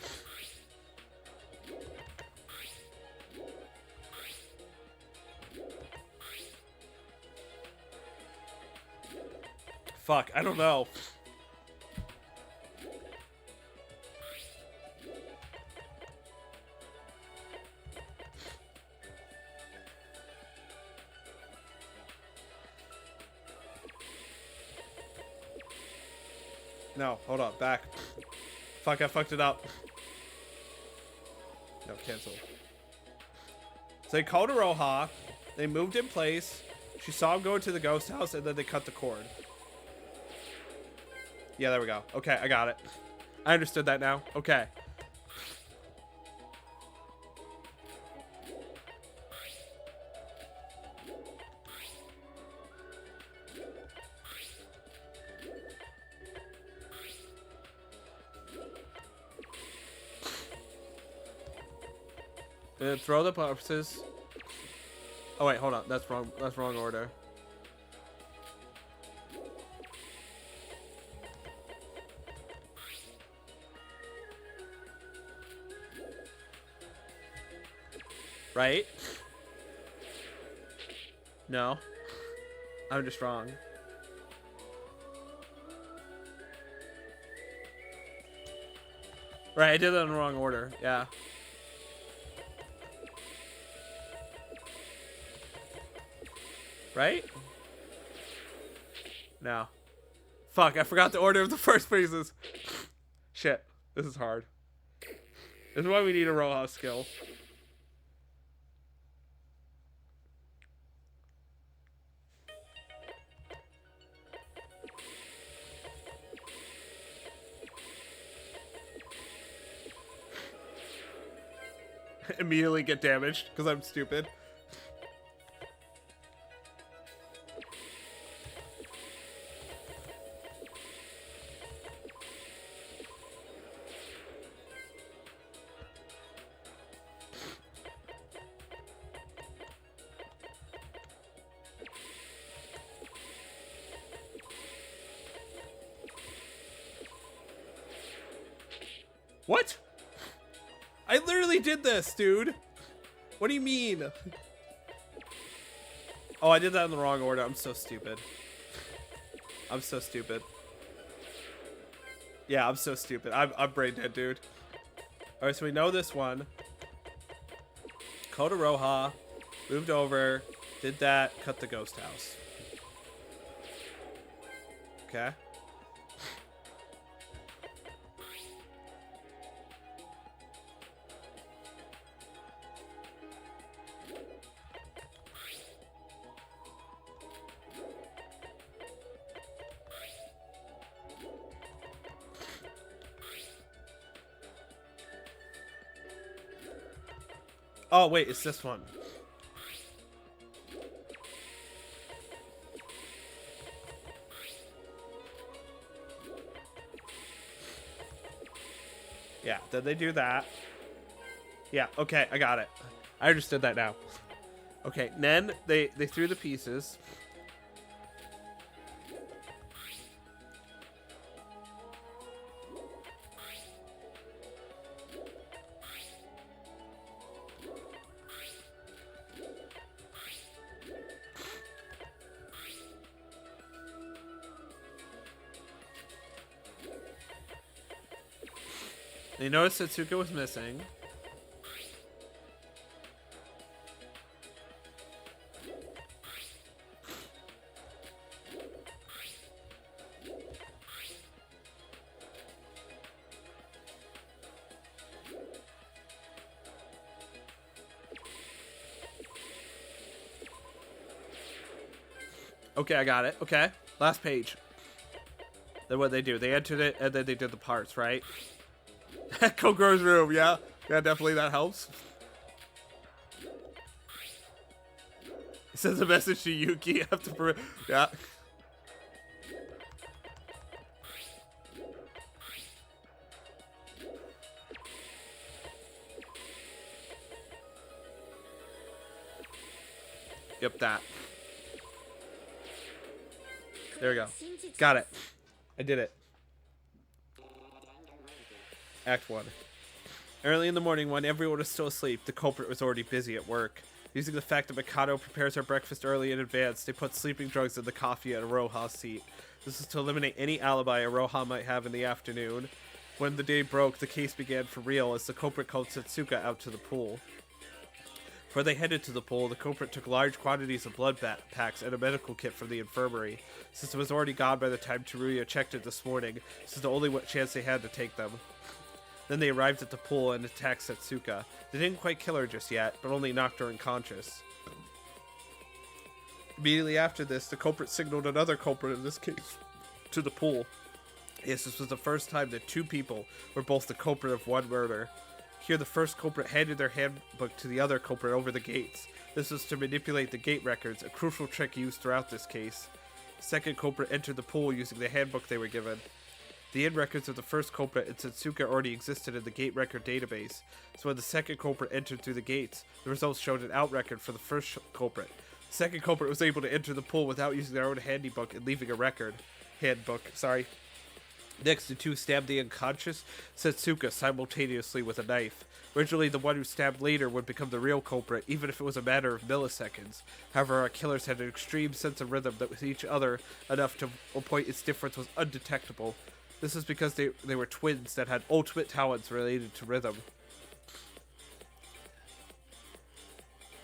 Fuck, I don't know. No, hold on, back. Fuck, I fucked it up. No, cancel. So they called Aroha, they moved in place, she saw him go into the ghost house, and then they cut the cord. Yeah, there we go. Okay, I got it. I understood that now. Okay. And throw the purposes. Oh wait, hold on. That's wrong. That's wrong order. Right? No. I'm just wrong. Right, I did that in the wrong order. Yeah. Right? No. Fuck, I forgot the order of the first pieces. Shit. This is hard. This is why we need a row house skill. Immediately get damaged because I'm stupid. What? I literally did this, dude. What do you mean? Oh, I did that in the wrong order. I'm so stupid. I'm so stupid. Yeah, I'm so stupid. I'm brain dead, dude. All right, so we know this one. Kota Roha, moved over, did that, cut the ghost house. Okay. Oh, wait, it's this one. Yeah, did they do that? Yeah, okay, I got it. I understood that now. Okay, then they threw the pieces. They noticed Setsuka was missing. Okay, I got it. Okay, last page. Then what they do? They entered it, and then they did the parts, right? Kokoro's room, yeah? Yeah, definitely that helps. It sends a message to Yuki after... Yeah. Yep, that. There we go. Got it. I did it. Act 1. Early in the morning, when everyone was still asleep, the culprit was already busy at work. Using the fact that Mikado prepares her breakfast early in advance, they put sleeping drugs in the coffee at Aroha's seat. This is to eliminate any alibi Aroha might have in the afternoon. When the day broke, the case began for real as the culprit called Setsuka out to the pool. Before they headed to the pool, the culprit took large quantities of blood packs and a medical kit from the infirmary. Since it was already gone by the time Teruya checked it this morning, this is the only chance they had to take them. Then they arrived at the pool and attacked Setsuka. They didn't quite kill her just yet, but only knocked her unconscious. Immediately after this, the culprit signaled another culprit in this case to the pool. Yes, this was the first time that two people were both the culprit of one murder. Here, the first culprit handed their handbook to the other culprit over the gates. This was to manipulate the gate records, a crucial trick used throughout this case. The second culprit entered the pool using the handbook they were given. The in records of the first culprit and Setsuka already existed in the gate record database, so when the second culprit entered through the gates, the results showed an out record for the first culprit. The second culprit was able to enter the pool without using their own handbook and leaving a handbook. Next, the two stabbed the unconscious Setsuka simultaneously with a knife. Originally, the one who stabbed later would become the real culprit, even if it was a matter of milliseconds. However, our killers had an extreme sense of rhythm that with each other enough to a point its difference was undetectable. This is because they were twins that had ultimate talents related to rhythm.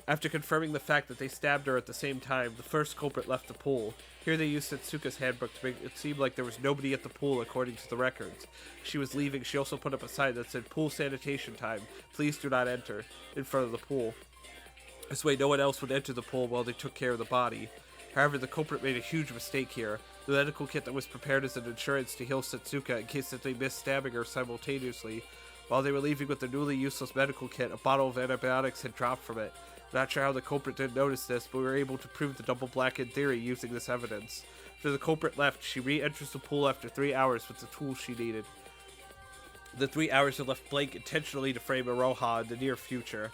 After confirming the fact that they stabbed her at the same time, the first culprit left the pool. Here they used Setsuka's handbook to make it seem like there was nobody at the pool according to the records. As she was leaving, she also put up a sign that said, "Pool sanitation time. Please do not enter," in front of the pool. This way no one else would enter the pool while they took care of the body. However, the culprit made a huge mistake here. The medical kit that was prepared as an insurance to heal Setsuka in case that they missed stabbing her simultaneously. While they were leaving with the newly useless medical kit, a bottle of antibiotics had dropped from it. Not sure how the culprit didn't notice this, but we were able to prove the double blackened theory using this evidence. After the culprit left, she re-enters the pool after 3 hours with the tools she needed. The 3 hours are left blank intentionally to frame Aroha in the near future.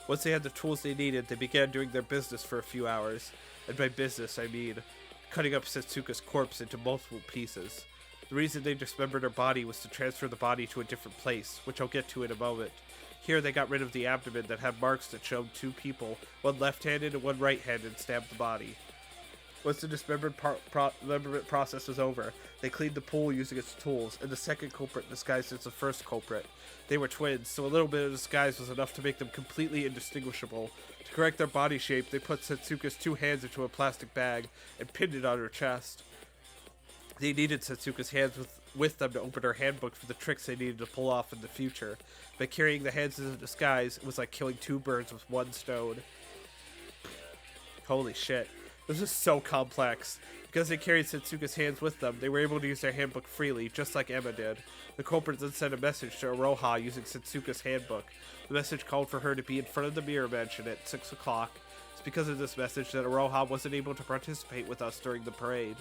Once they had the tools they needed, they began doing their business for a few hours. And by business, I mean cutting up Setsuka's corpse into multiple pieces. The reason they dismembered her body was to transfer the body to a different place, which I'll get to in a moment. Here they got rid of the abdomen that had marks that showed two people, one left-handed and one right-handed, stabbed the body. Once the dismemberment process was over, they cleaned the pool using its tools, and the second culprit disguised as the first culprit. They were twins, so a little bit of disguise was enough to make them completely indistinguishable. To correct their body shape, they put Setsuka's two hands into a plastic bag and pinned it on her chest. They needed Setsuka's hands with them to open her handbook for the tricks they needed to pull off in the future. By carrying the hands as a disguise, it was like killing two birds with one stone. Holy shit. This is so complex. Because they carried Setsuka's hands with them, they were able to use their handbook freely, just like Emma did. The culprit then sent a message to Aroha using Setsuka's handbook. The message called for her to be in front of the mirror mansion at 6 o'clock. It's because of this message that Aroha wasn't able to participate with us during the parade.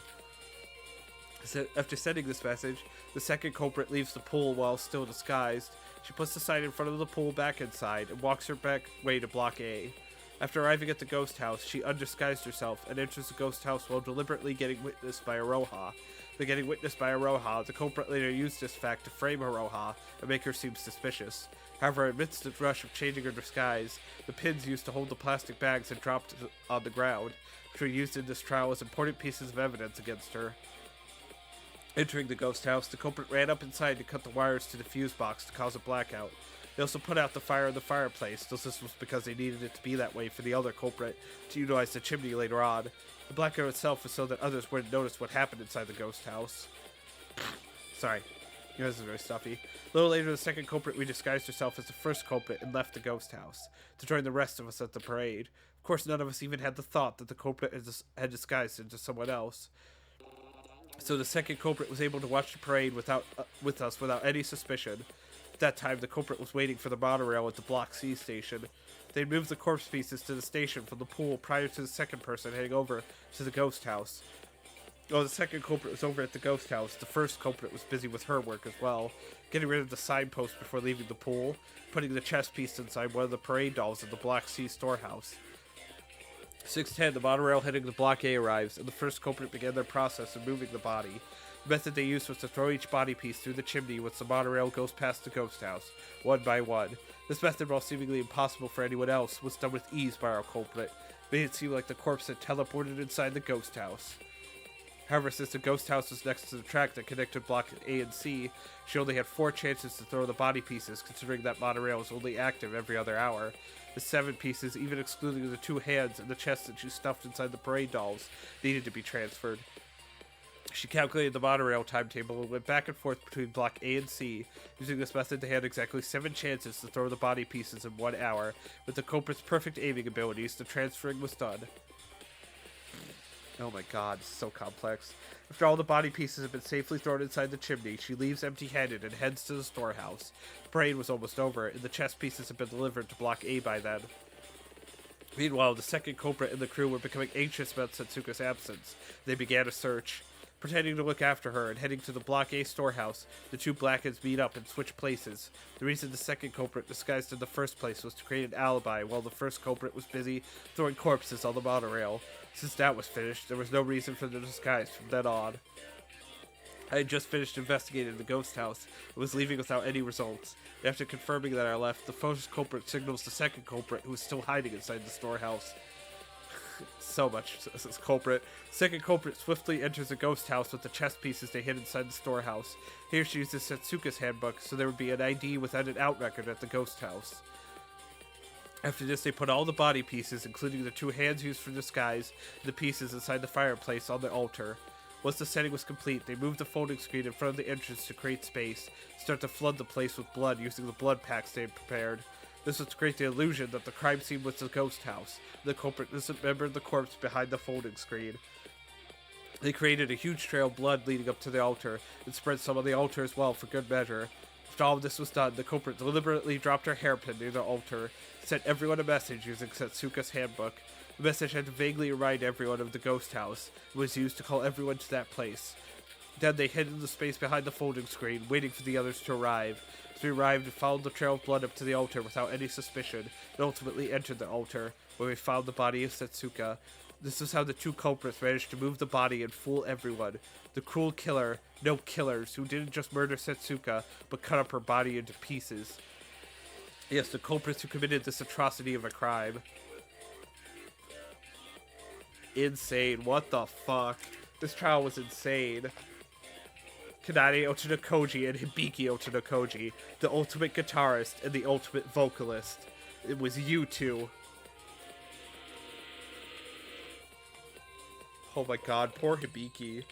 After sending this message, the second culprit leaves the pool while still disguised. She puts the sign in front of the pool back inside and walks her back way to Block A. After arriving at the ghost house, she undisguised herself and enters the ghost house while deliberately getting witnessed by Aroha. By getting witnessed by Aroha, the culprit later used this fact to frame Aroha and make her seem suspicious. However, amidst the rush of changing her disguise, the pins used to hold the plastic bags had dropped on the ground, which were used in this trial as important pieces of evidence against her. Entering the ghost house, the culprit ran up inside to cut the wires to the fuse box to cause a blackout. They also put out the fire in the fireplace, though this was because they needed it to be that way for the other culprit to utilize the chimney later on. The blackout itself was so that others wouldn't notice what happened inside the ghost house. Sorry. You guys are very stuffy. A little later, the second culprit redisguised herself as the first culprit and left the ghost house to join the rest of us at the parade. Of course, none of us even had the thought that the culprit had disguised into someone else. So the second culprit was able to watch the parade with us without any suspicion. At that time, the culprit was waiting for the monorail at the Block C station. They moved the corpse pieces to the station from the pool prior to the second person heading over to the ghost house. While the second culprit was over at the ghost house, the first culprit was busy with her work as well, getting rid of the signpost before leaving the pool, putting the chess piece inside one of the parade dolls in the Block C storehouse. 6:10, the monorail heading to Block A arrives, and the first culprit began their process of moving the body. The method they used was to throw each body piece through the chimney once the monorail goes past the ghost house, one by one. This method, while seemingly impossible for anyone else, was done with ease by our culprit, making it seem like the corpse had teleported inside the ghost house. However, since the ghost house was next to the track that connected Block A and C, she only had 4 chances to throw the body pieces, considering that monorail was only active every other hour. The 7 pieces, even excluding the 2 hands and the chest that she stuffed inside the parade dolls, needed to be transferred. She calculated the monorail timetable and went back and forth between Block A and C. Using this method, they had exactly 7 chances to throw the body pieces in 1 hour. With the culprit's perfect aiming abilities, the transferring was done. Oh my god, it's so complex. After all the body pieces have been safely thrown inside the chimney, she leaves empty-handed and heads to the storehouse. The parade was almost over, and the chess pieces had been delivered to Block A by then. Meanwhile, the second culprit and the crew were becoming anxious about Setsuka's absence. They began a search. Pretending to look after her and heading to the Block A storehouse, the 2 blackheads meet up and switch places. The reason the second culprit disguised in the first place was to create an alibi while the first culprit was busy throwing corpses on the monorail. Since that was finished, there was no reason for the disguise from then on. I had just finished investigating the ghost house and was leaving without any results. After confirming that I left, the first culprit signals the second culprit, who was still hiding inside the storehouse. So much this culprit. Second culprit swiftly enters the ghost house with the chess pieces they hid inside the storehouse. Here she uses Setsuka's handbook, so there would be an ID without an out record at the ghost house. After this, they put all the body pieces, including the 2 hands used for disguise, and the pieces inside the fireplace on the altar. Once the setting was complete, they moved the folding screen in front of the entrance to create space, start to flood the place with blood using the blood packs they had prepared. This was to create the illusion that the crime scene was the ghost house. The culprit dismembered the corpse behind the folding screen. They created a huge trail of blood leading up to the altar, and spread some on the altar as well for good measure. After all of this was done, the culprit deliberately dropped her hairpin near the altar, and sent everyone a message using Setsuka's handbook. The message had to vaguely remind everyone of the ghost house, and was used to call everyone to that place. Then they hid in the space behind the folding screen, waiting for the others to arrive. As we arrived, we followed the trail of blood up to the altar without any suspicion, and ultimately entered the altar, where we found the body of Setsuka. This is how the 2 culprits managed to move the body and fool everyone. The cruel killer, no killers, who didn't just murder Setsuka, but cut up her body into pieces. Yes, the culprits who committed this atrocity of a crime. Insane. What the fuck? This trial was insane. Kanade Otonokoji and Hibiki Otonokoji, the ultimate guitarist and the ultimate vocalist. It was you 2. Oh my god, poor Hibiki.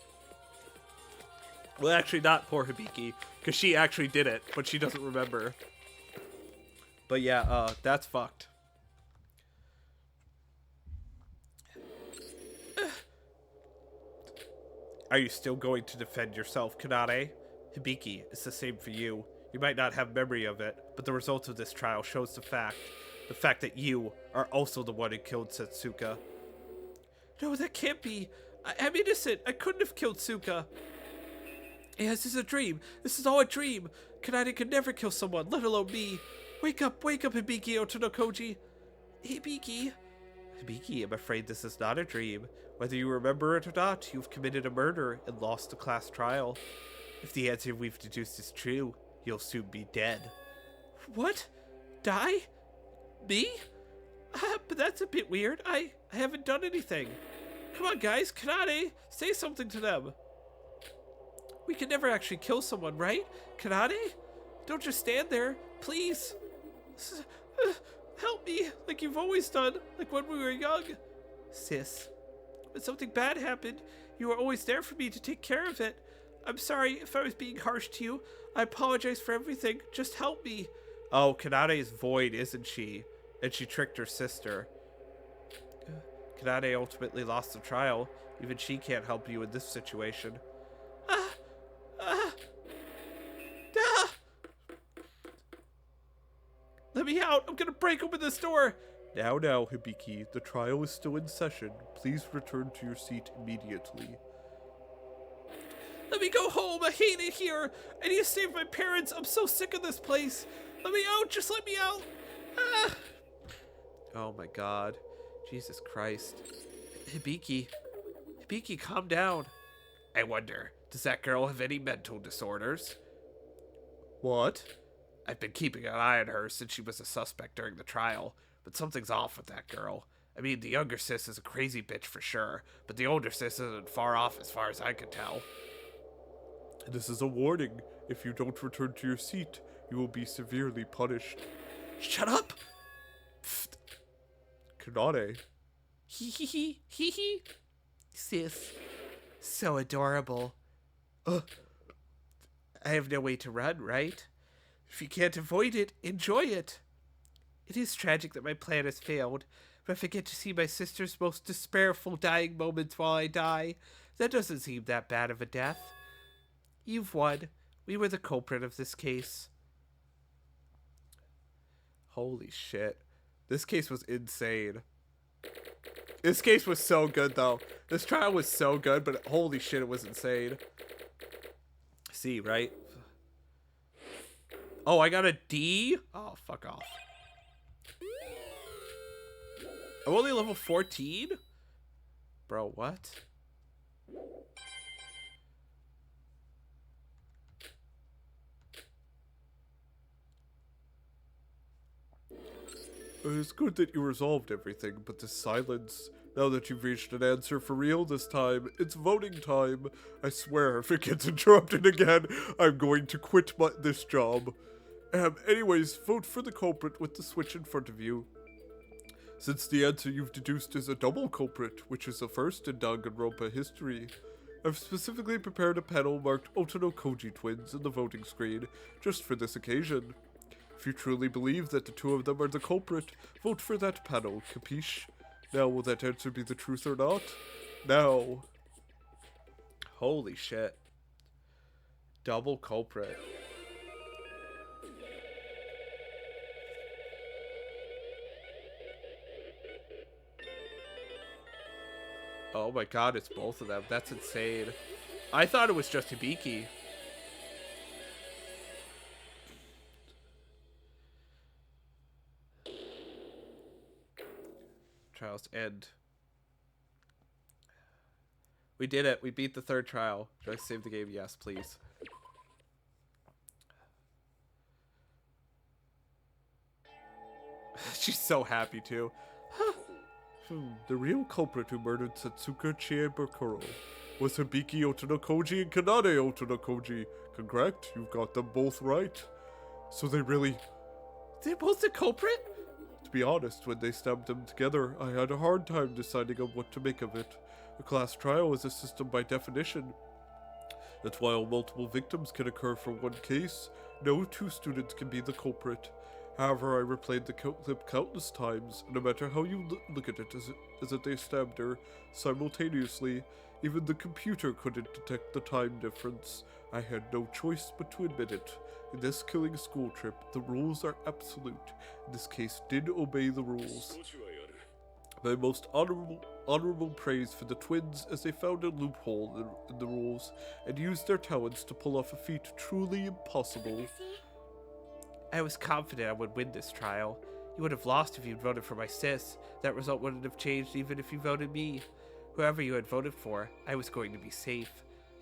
Well, actually not poor Hibiki, because she actually did it, but she doesn't remember. But yeah, that's fucked. Are you still going to defend yourself, Kanade? Hibiki, it's the same for you. You might not have memory of it, but the result of this trial shows the fact that you are also the one who killed Setsuka. No, that can't be. I'm innocent. I couldn't have killed Tsuka. Yes, this is a dream. This is all a dream. Kanade could never kill someone, let alone me. Wake up, Hibiki Otonokoji. Hibiki? Hibiki, I'm afraid this is not a dream. Whether you remember it or not, you've committed a murder and lost a class trial. If the answer we've deduced is true, you'll soon be dead. What? Die? Me? But that's a bit weird. I haven't done anything. Come on, guys. Kanade, say something to them. We can never actually kill someone, right? Kanade? Don't just stand there, please. Help me, like you've always done, like when we were young. Sis, when something bad happened, you were always there for me to take care of it. I'm sorry if I was being harsh to you. I apologize for everything. Just help me. Oh, Kanade is void, isn't she? And she tricked her sister. Kanade ultimately lost the trial. Even she can't help you in this situation. Let me out! I'm gonna break open this door! Now, Hibiki. The trial is still in session. Please return to your seat immediately. Let me go home! I hate it here! I need to save my parents! I'm so sick of this place! Let me out! Just let me out! Ah! Oh my god. Jesus Christ. Hibiki. Hibiki, calm down. I wonder, does that girl have any mental disorders? What? I've been keeping an eye on her since she was a suspect during the trial, but something's off with that girl. I mean, the younger sis is a crazy bitch for sure, but the older sis isn't far off as far as I can tell. This is a warning. If you don't return to your seat, you will be severely punished. Shut up! Pfft. Kanade. Hee. Sis. So adorable. I have no way to run, right? If you can't avoid it, enjoy it. It is tragic that my plan has failed, but if I get to see my sister's most despairful dying moments while I die, that doesn't seem that bad of a death. You've won. We were the culprit of this case. Holy shit. This case was insane. This case was so good, though. This trial was so good, but holy shit, it was insane. C, right? Oh, I got a D? Oh, fuck off. I'm only level 14? Bro, what? It's good that you resolved everything, but the silence... Now that you've reached an answer for real this time, it's voting time. I swear, if it gets interrupted again, I'm going to quit this job. Anyways, vote for the culprit with the switch in front of you. Since the answer you've deduced is a double culprit, which is a first in Danganronpa history, I've specifically prepared a panel marked Otonokoji twins in the voting screen, just for this occasion. If you truly believe that the two of them are the culprit, vote for that panel, capiche? Now, will that answer be the truth or not? Now. Holy shit. Double culprit. Oh my god, it's both of them. That's insane. I thought it was just Hibiki. Trials end. We did it. We beat the third trial. Should I save the game? Yes, please. She's so happy too. The real culprit who murdered Satsuka Chiebukuro was Hibiki Otonokoji and Kanade Otonokoji. Correct? You've got them both right. So they're both the culprit? To be honest, when they stabbed them together, I had a hard time deciding on what to make of it. A class trial is a system by definition. That's while multiple victims can occur for one case, no two students can be the culprit. However, I replayed the clip countless times, and no matter how you look at it, as if they stabbed her simultaneously, even the computer couldn't detect the time difference. I had no choice but to admit it. In this killing school trip, the rules are absolute. In this case, did obey the rules. My most honorable praise for the twins, as they found a loophole in the rules and used their talents to pull off a feat truly impossible. I was confident I would win this trial. You would have lost if you'd voted for my sis. That result wouldn't have changed even if you voted me. Whoever you had voted for, I was going to be safe.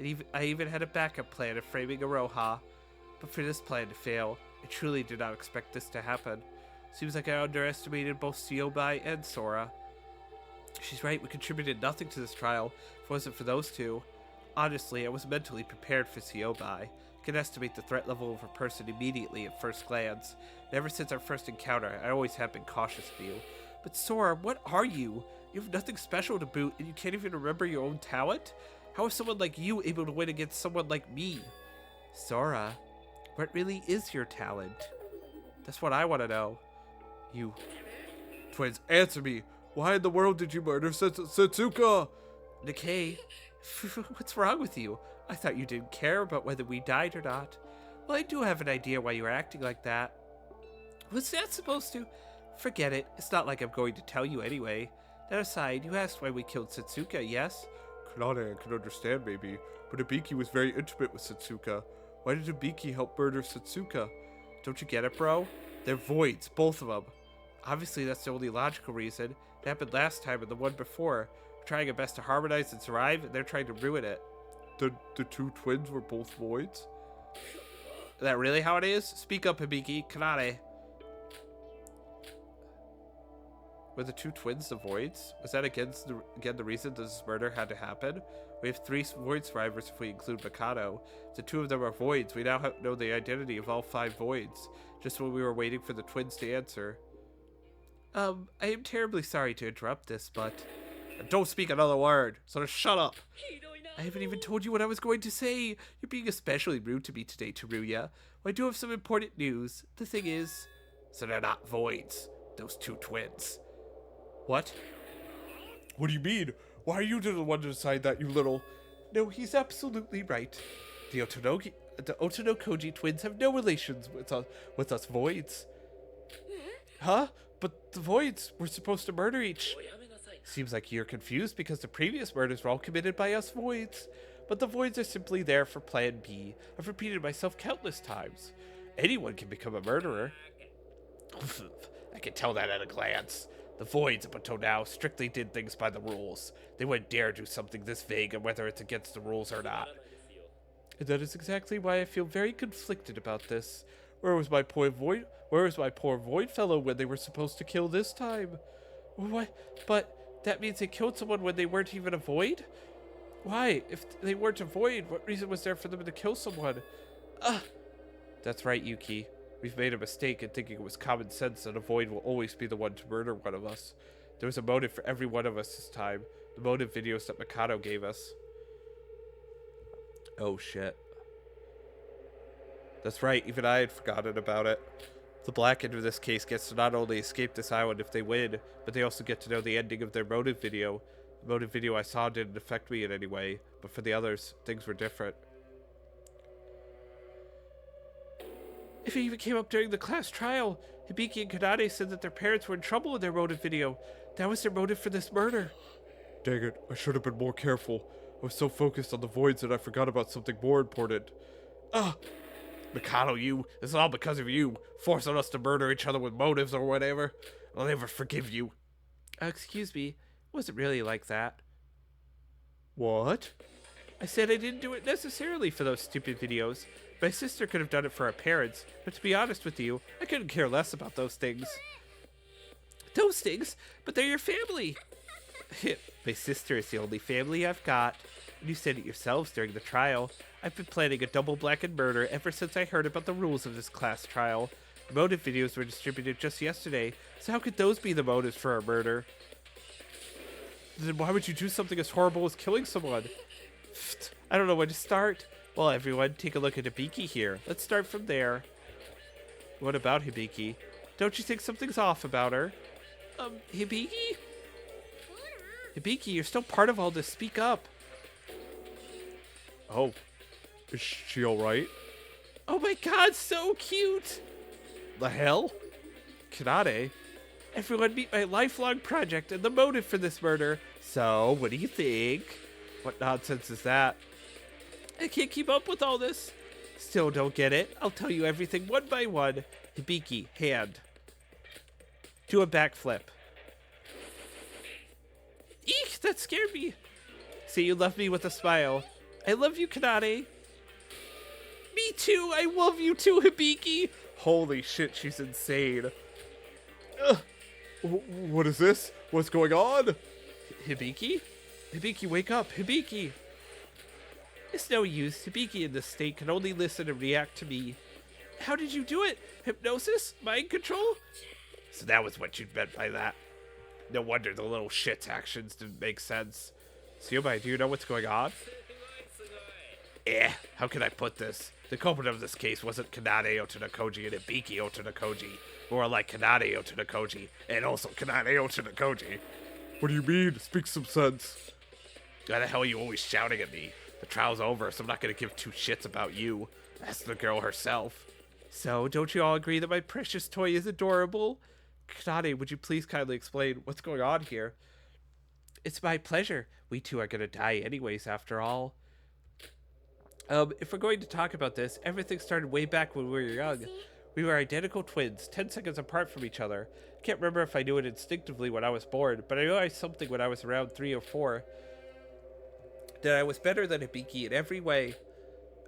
And I even had a backup plan of framing Aroha. But for this plan to fail, I truly did not expect this to happen. Seems like I underestimated both Siobai and Sora. She's right, we contributed nothing to this trial if it wasn't for those two. Honestly, I was mentally prepared for Siobai. I can estimate the threat level of a person immediately at first glance. And ever since our first encounter, I always have been cautious of you. But Sora, what are you? You have nothing special to boot, and you can't even remember your own talent? How is someone like you able to win against someone like me? Sora, what really is your talent? That's what I want to know. You... Twins, answer me. Why in the world did you murder Setsuka? Nikkei, what's wrong with you? I thought you didn't care about whether we died or not. Well, I do have an idea why you were acting like that. Was that supposed to? Forget it. It's not like I'm going to tell you anyway. That aside, you asked why we killed Setsuka, yes? Kanade, I can understand maybe, but Hibiki was very intimate with Setsuka. Why did Hibiki help murder Setsuka? Don't you get it, bro? They're voids, both of them. Obviously, that's the only logical reason. It happened last time and the one before. We're trying our best to harmonize and survive, and they're trying to ruin it. The two twins were both voids? Is that really how it is? Speak up, Hibiki. Kanade. Were the two twins the voids? Was that again the reason this murder had to happen? We have 3 void survivors if we include Mikado. The 2 of them are voids. We now know the identity of all 5 voids. Just when we were waiting for the twins to answer. I am terribly sorry to interrupt this, but... Don't speak another word, so just shut up. I haven't even told you what I was going to say. You're being especially rude to me today, Teruya. Well, I do have some important news. The thing is... So they're not voids, those 2 twins. What? What do you mean? Why are you the one to decide that, you little... No, he's absolutely right. The Otonokoji twins have no relations with us voids. Huh? But the voids were supposed to murder each... Seems like you're confused because the previous murders were all committed by us voids. But the voids are simply there for plan B. I've repeated myself countless times. Anyone can become a murderer. I can tell that at a glance. The voids up until now strictly did things by the rules. They wouldn't dare do something this vague and whether it's against the rules or not. And that is exactly why I feel very conflicted about this. Where was my poor void fellow when they were supposed to kill this time? What? But that means they killed someone when they weren't even a void? Why? If they weren't a void, what reason was there for them to kill someone? That's right, Yuki. We've made a mistake in thinking it was common sense that a void will always be the one to murder one of us. There was a motive for every one of us this time. The motive videos that Mikado gave us. Oh shit. That's right, even I had forgotten about it. The black end of this case gets to not only escape this island if they win, but they also get to know the ending of their motive video. The motive video I saw didn't affect me in any way, but for the others, things were different. If it even came up during the class trial, Hibiki and Kanade said that their parents were in trouble in their motive video. That was their motive for this murder. Dang it, I should have been more careful. I was so focused on the voids that I forgot about something more important. Mikado, this is all because of you, forcing us to murder each other with motives or whatever. I'll never forgive you. Excuse me, it wasn't really like that. What? I said I didn't do it necessarily for those stupid videos. My sister could have done it for her parents, but to be honest with you, I couldn't care less about those things. Those things? But they're your family! My sister is the only family I've got. And you said it yourselves during the trial. I've been planning a double blackened murder ever since I heard about the rules of this class trial. The motive videos were distributed just yesterday, so how could those be the motives for a murder? Then why would you do something as horrible as killing someone? I don't know where to start. Well, everyone, take a look at Hibiki here. Let's start from there. What about Hibiki? Don't you think something's off about her? Hibiki? Hibiki, you're still part of all this. Speak up. Oh, is she alright? Oh my god, so cute! The hell? Kanade, everyone meet my lifelong project and the motive for this murder. So, what do you think? What nonsense is that? I can't keep up with all this. Still don't get it. I'll tell you everything one by one. Hibiki, hand. Do a backflip. Eek, that scared me. See, you love me with a smile. I love you, Kanade. Me too. I love you too, Hibiki. Holy shit, she's insane. What is this? What's going on? Hibiki? Hibiki, wake up. Hibiki. It's no use. Hibiki in this state can only listen and react to me. How did you do it? Hypnosis? Mind control? So that was what you meant by that. No wonder the little shit's actions didn't make sense. Syumai, do you know what's going on? How can I put this? The culprit of this case wasn't Kanade Otonokoji and Hibiki Otonokoji. More like Kanade Otonokoji and also Kanade Otonokoji. What do you mean? Speak some sense. Why the hell are you always shouting at me? The trial's over, so I'm not gonna give two shits about you. Ask the girl herself. So, don't you all agree that my precious toy is adorable? Kanade, would you please kindly explain what's going on here? It's my pleasure. We two are gonna die anyways, after all. If we're going to talk about this, everything started way back when we were young. We were identical twins, 10 seconds apart from each other. I can't remember if I knew it instinctively when I was born, but I realized something when I was around 3 or 4. That I was better than Hibiki in every way.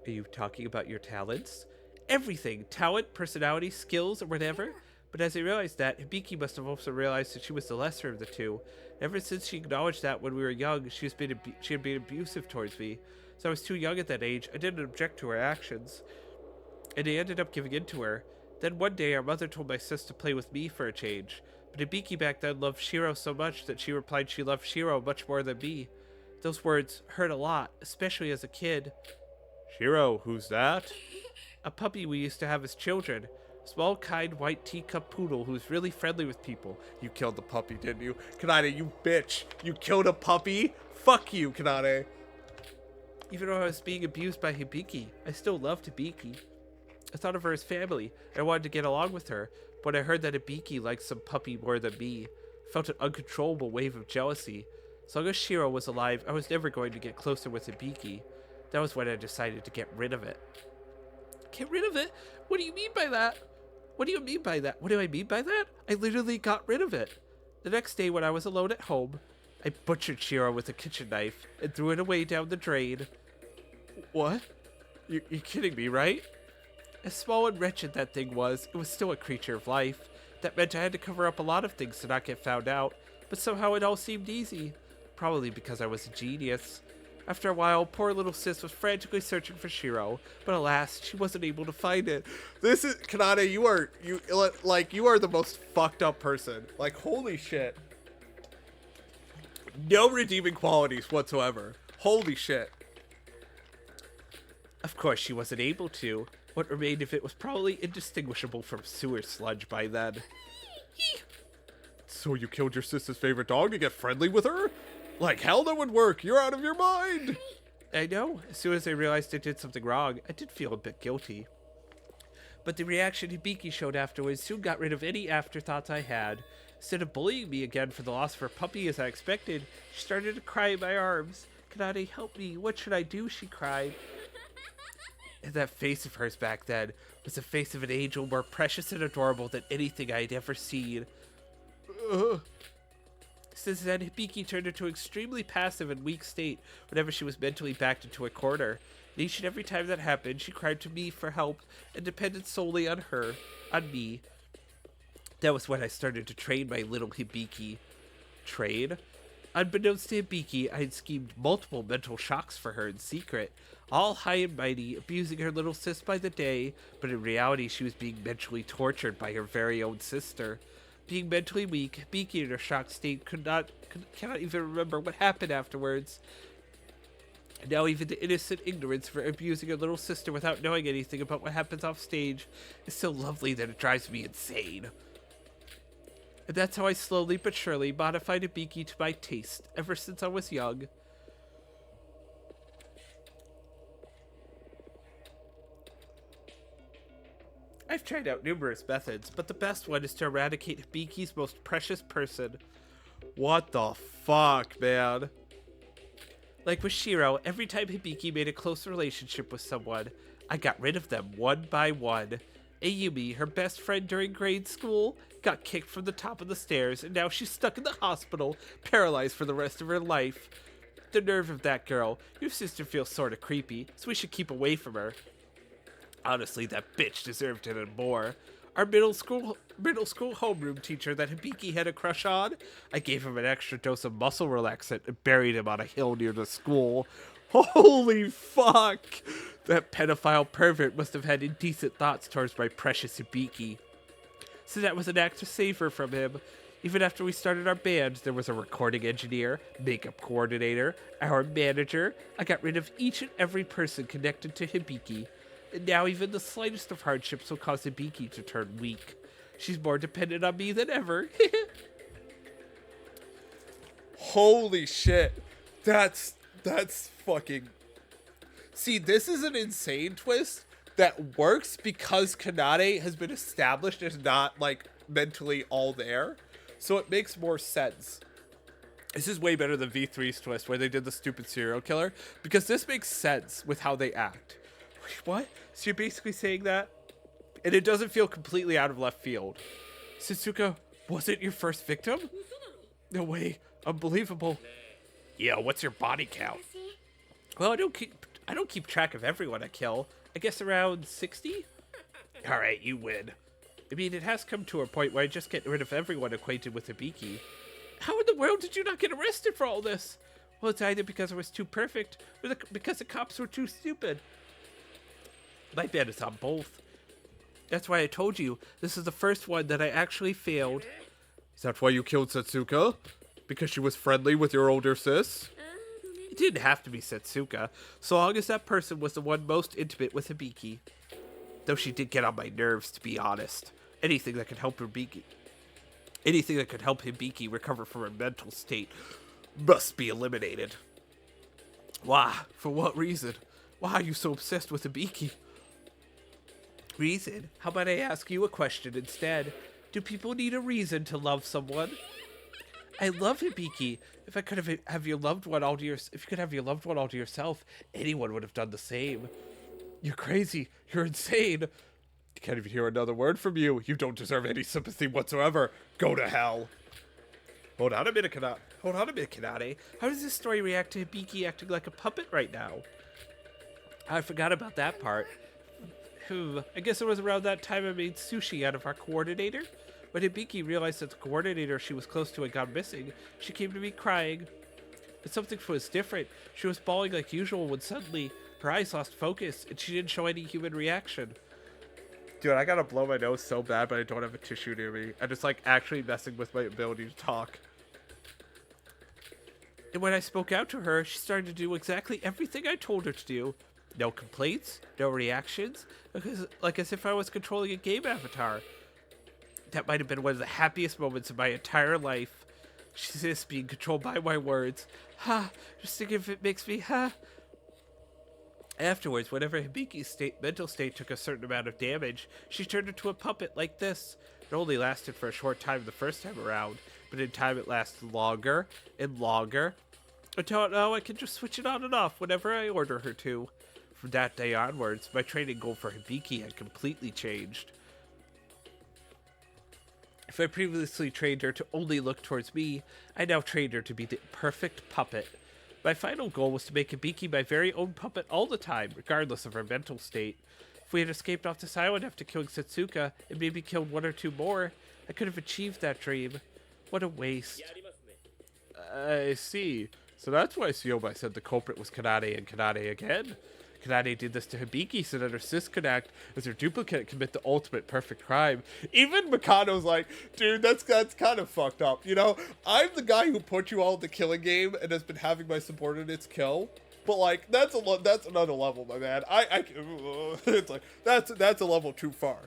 Are you talking about your talents? Everything. Talent, personality, skills, or whatever. But as I realized that, Hibiki must have also realized that she was the lesser of the two. Ever since she acknowledged that when we were young, she had been abusive towards me. So I was too young at that age. I didn't object to her actions. And I ended up giving in to her. Then one day, our mother told my sis to play with me for a change. But Hibiki back then loved Shiro so much that she replied she loved Shiro much more than me. Those words hurt a lot, especially as a kid. Shiro, who's that? A puppy we used to have as children. Small, kind, white teacup poodle who's really friendly with people. You killed the puppy, didn't you? Kanade, you bitch. You killed a puppy? Fuck you, Kanade. Even though I was being abused by Hibiki, I still loved Hibiki. I thought of her as family. I wanted to get along with her, but I heard that Hibiki liked some puppy more than me. I felt an uncontrollable wave of jealousy. As long as Shiro was alive, I was never going to get closer with Hibiki. That was when I decided to get rid of it. Get rid of it? What do you mean by that? What do you mean by that? What do I mean by that? I literally got rid of it. The next day when I was alone at home, I butchered Shiro with a kitchen knife and threw it away down the drain. What? You're kidding me, right? As small and wretched that thing was, it was still a creature of life. That meant I had to cover up a lot of things to not get found out, but somehow it all seemed easy. Probably because I was a genius. After a while, poor little sis was frantically searching for Shiro, but alas, she wasn't able to find it. This is Kanade. You are the most fucked up person. Like, holy shit. No redeeming qualities whatsoever. Holy shit. Of course, she wasn't able to. What remained of it was probably indistinguishable from sewer sludge by then. So you killed your sister's favorite dog to get friendly with her? Like hell that would work. You're out of your mind. I know. As soon as I realized I did something wrong, I did feel a bit guilty. But the reaction Hibiki showed afterwards soon got rid of any afterthoughts I had. Instead of bullying me again for the loss of her puppy as I expected, she started to cry in my arms. Kanade, help me. What should I do? She cried. And that face of hers back then was the face of an angel more precious and adorable than anything I had ever seen. Since then, Hibiki turned into an extremely passive and weak state whenever she was mentally backed into a corner. And each and every time that happened, she cried to me for help and depended solely on me. That was when I started to train my little Hibiki. Train? Unbeknownst to Hibiki, I had schemed multiple mental shocks for her in secret, all high and mighty, abusing her little sis by the day, but in reality she was being mentally tortured by her very own sister. Being mentally weak, Hibiki in her shocked state cannot even remember what happened afterwards. And now even the innocent ignorance for abusing her little sister without knowing anything about what happens off stage is so lovely that it drives me insane. And that's how I slowly but surely modified Hibiki to my taste ever since I was young. I've tried out numerous methods, but the best one is to eradicate Hibiki's most precious person. What the fuck, man? Like with Shiro, every time Hibiki made a close relationship with someone, I got rid of them one by one. Ayumi, her best friend during grade school, got kicked from the top of the stairs, and now she's stuck in the hospital, paralyzed for the rest of her life. The nerve of that girl. Your sister feels sorta creepy, so we should keep away from her. Honestly, that bitch deserved it and more. Our middle school homeroom teacher that Hibiki had a crush on. I gave him an extra dose of muscle relaxant and buried him on a hill near the school. Holy fuck! That pedophile pervert must have had indecent thoughts towards my precious Hibiki. So that was an act to save her from him. Even after we started our band, there was a recording engineer, makeup coordinator, our manager. I got rid of each and every person connected to Hibiki. And now even the slightest of hardships will cause Hibiki to turn weak. She's more dependent on me than ever. Holy shit. That's fucking... See, this is an insane twist that works because Kanade has been established as not, like, mentally all there. So it makes more sense. This is way better than V3's twist where they did the stupid serial killer. Because this makes sense with how they act. Wait, what? So you're basically saying that? And it doesn't feel completely out of left field. Setsuka wasn't your first victim? No way. Unbelievable. Yeah, what's your body count? Well, I don't keep track of everyone I kill. I guess around 60? Alright, you win. I mean, it has come to a point where I just get rid of everyone acquainted with Hibiki. How in the world did you not get arrested for all this? Well, it's either because I was too perfect, or because the cops were too stupid. My bet is on both. That's why I told you, this is the first one that I actually failed. Is that why you killed Setsuka? Because she was friendly with your older sis? It didn't have to be Setsuka, so long as that person was the one most intimate with Hibiki. Though she did get on my nerves, to be honest. Anything that could help Hibiki recover from her mental state must be eliminated. Why? For what reason? Why are you so obsessed with Hibiki? Reason? How about I ask you a question instead? Do people need a reason to love someone? I love Hibiki. If you could have your loved one all to yourself, anyone would have done the same. You're crazy. You're insane. I can't even hear another word from you. You don't deserve any sympathy whatsoever. Go to hell. Hold on a minute, Kanade. How does this story react to Hibiki acting like a puppet right now? I forgot about that part. I guess it was around that time I made sushi out of our coordinator. When Hibiki realized that the coordinator she was close to had gone missing, she came to me crying. But something was different. She was bawling like usual when suddenly her eyes lost focus and she didn't show any human reaction. Dude, I gotta blow my nose so bad, but I don't have a tissue near me. I'm just like actually messing with my ability to talk. And when I spoke out to her, she started to do exactly everything I told her to do. No complaints, no reactions, like as if I was controlling a game avatar. That might have been one of the happiest moments of my entire life. She's just being controlled by my words. Just think if it makes me, Afterwards, whenever Hibiki's mental state took a certain amount of damage, she turned into a puppet like this. It only lasted for a short time the first time around, but in time it lasted longer and longer, until now I can just switch it on and off whenever I order her to. From that day onwards, my training goal for Hibiki had completely changed. If I previously trained her to only look towards me, I now trained her to be the perfect puppet. My final goal was to make Hibiki my very own puppet all the time, regardless of her mental state. If we had escaped off this island after killing Setsuka, and maybe killed one or two more, I could have achieved that dream. What a waste. I see. So that's why Sioma said the culprit was Kanade and Kanade again. Kanade did this to Hibiki so that her sis could act as her duplicate and commit the ultimate perfect crime. Even Mikado's like, dude, that's kind of fucked up. You know, I'm the guy who put you all in the killing game and has been having my subordinates kill. But like, that's another level, my man. It's like that's a level too far.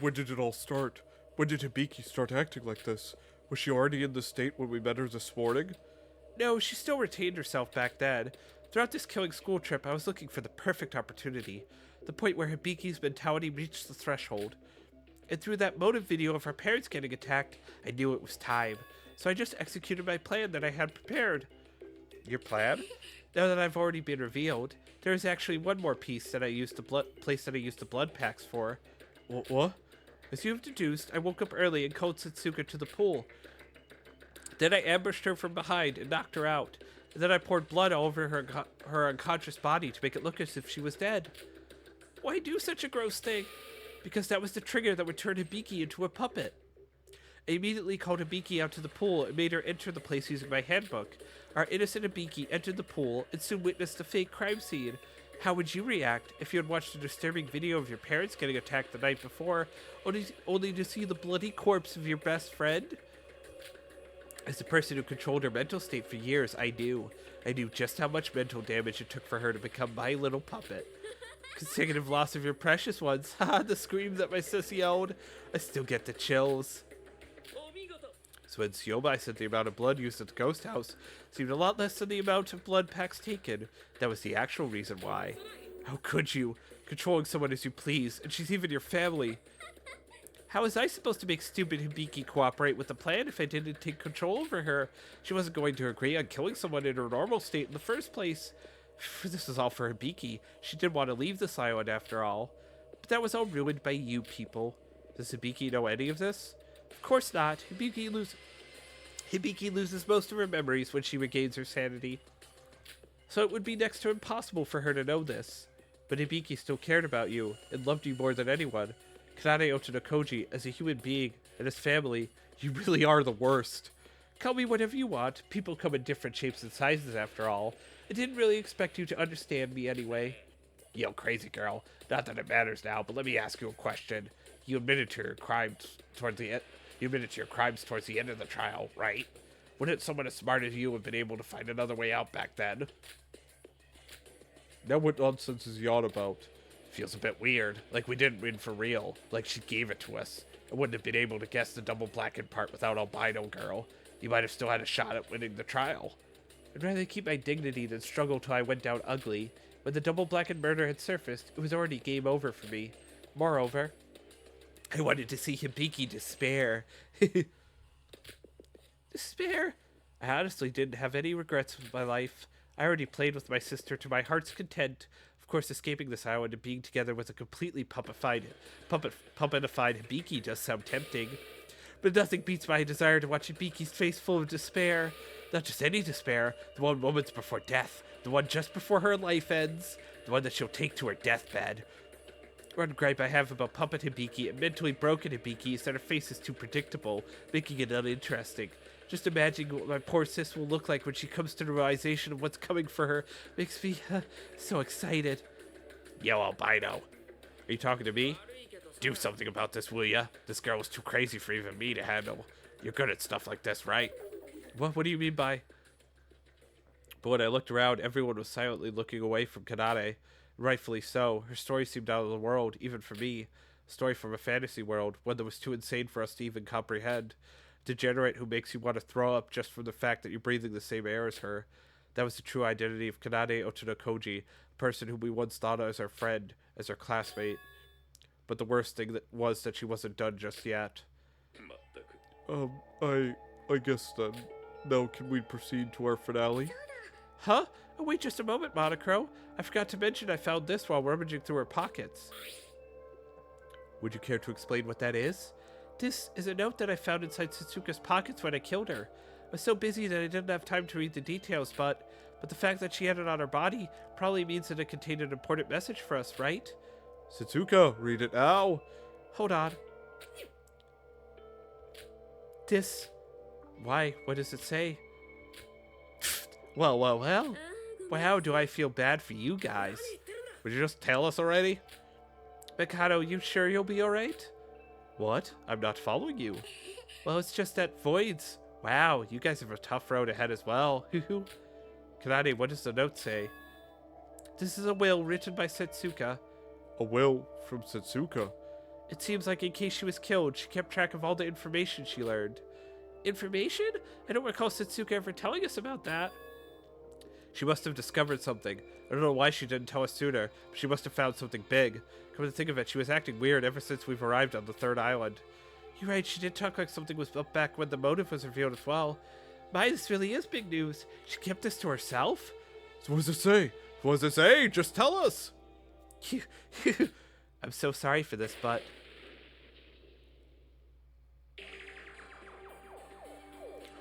When did it all start? When did Hibiki start acting like this? Was she already in this state when we met her this morning? No, she still retained herself back then. Throughout this killing school trip, I was looking for the perfect opportunity, the point where Hibiki's mentality reached the threshold. And through that motive video of her parents getting attacked, I knew it was time. So I just executed my plan that I had prepared. Your plan? Now that I've already been revealed, there is actually one more piece that I used the blood packs for. What? As you have deduced, I woke up early and called Setsuka to the pool. Then I ambushed her from behind and knocked her out. And then I poured blood all over her unconscious body to make it look as if she was dead. Why do such a gross thing? because that was the trigger that would turn Hibiki into a puppet. I immediately called Hibiki out to the pool and made her enter the place using my handbook. Our innocent Hibiki entered the pool and soon witnessed a fake crime scene. How would you react if you had watched a disturbing video of your parents getting attacked the night before, only to see the bloody corpse of your best friend? As the person who controlled her mental state for years, I knew just how much mental damage it took for her to become my little puppet. Consecutive loss of your precious ones. Haha, the screams that my sis yelled. I still get the chills. So when Siobai said the amount of blood used at the ghost house seemed a lot less than the amount of blood packs taken, that was the actual reason why. How could you? Controlling someone as you please, and she's even your family. How was I supposed to make stupid Hibiki cooperate with the plan if I didn't take control over her? She wasn't going to agree on killing someone in her normal state in the first place. This was all for Hibiki. She did want to leave this island after all. But that was all ruined by you people. Does Hibiki know any of this? Of course not. Hibiki loses most of her memories when she regains her sanity. So it would be next to impossible for her to know this. But Hibiki still cared about you and loved you more than anyone. Kanade Otonokoji, as a human being and his family, you really are the worst. Call me whatever you want. People come in different shapes and sizes after all. I didn't really expect you to understand me anyway. Yo, crazy girl. Not that it matters now, but let me ask you a question. You admitted to your crimes towards the end of the trial, right? Wouldn't someone as smart as you have been able to find another way out back then? Now what nonsense is he on about? Feels a bit weird, like we didn't win for real, like she gave it to us. I wouldn't have been able to guess the double blackened part without albino girl. You might have still had a shot at winning the trial. I'd rather keep my dignity than struggle till I went down ugly. When the double blackened murder had surfaced, it was already game over for me. Moreover, I wanted to see Hibiki despair. Despair? I honestly didn't have any regrets with my life. I already played with my sister to my heart's content. Of course, escaping this island and being together with a completely puppetified Hibiki does sound tempting. But nothing beats my desire to watch Hibiki's face full of despair. Not just any despair, the one moments before death, the one just before her life ends, the one that she'll take to her deathbed. One gripe I have about puppet Hibiki and mentally broken Hibiki is that her face is too predictable, making it uninteresting. Just imagining what my poor sis will look like when she comes to the realization of what's coming for her makes me so excited. Yo, albino. Are you talking to me? Do something about this, will ya? This girl is too crazy for even me to handle. You're good at stuff like this, right? What do you mean by... But when I looked around, everyone was silently looking away from Kanade. Rightfully so. Her story seemed out of the world, even for me. A story from a fantasy world, one that was too insane for us to even comprehend. Degenerate who makes you want to throw up just from the fact that you're breathing the same air as her. That was the true identity of Kanade Otonokoji, a person whom we once thought as our friend, as our classmate. But the worst thing was that she wasn't done just yet. I guess then. Now can we proceed to our finale? Huh? Oh, wait just a moment, Monocro. I forgot to mention I found this while rummaging through her pockets. Would you care to explain what that is? This is a note that I found inside Satsuka's pockets when I killed her. I was so busy that I didn't have time to read the details, but the fact that she had it on her body probably means that it contained an important message for us, right? Satsuka, read it now. Hold on. This... Why? What does it say? Well. Wow, do I feel bad for you guys. Would you just tell us already? Mikado, you sure you'll be alright? What? I'm not following you. Well, it's just that voids. Wow, you guys have a tough road ahead as well. Kanade, what does the note say? This is a will written by Setsuka. A will from Setsuka? It seems like in case she was killed, she kept track of all the information she learned. Information? I don't recall Setsuka ever telling us about that. She must have discovered something. I don't know why she didn't tell us sooner, but she must have found something big. Come to think of it, she was acting weird ever since we've arrived on the third island. You're right, she did talk like something was up back when the motive was revealed as well. My, this really is big news. She kept this to herself? So what does it say? What does it say? Just tell us! I'm so sorry for this, but...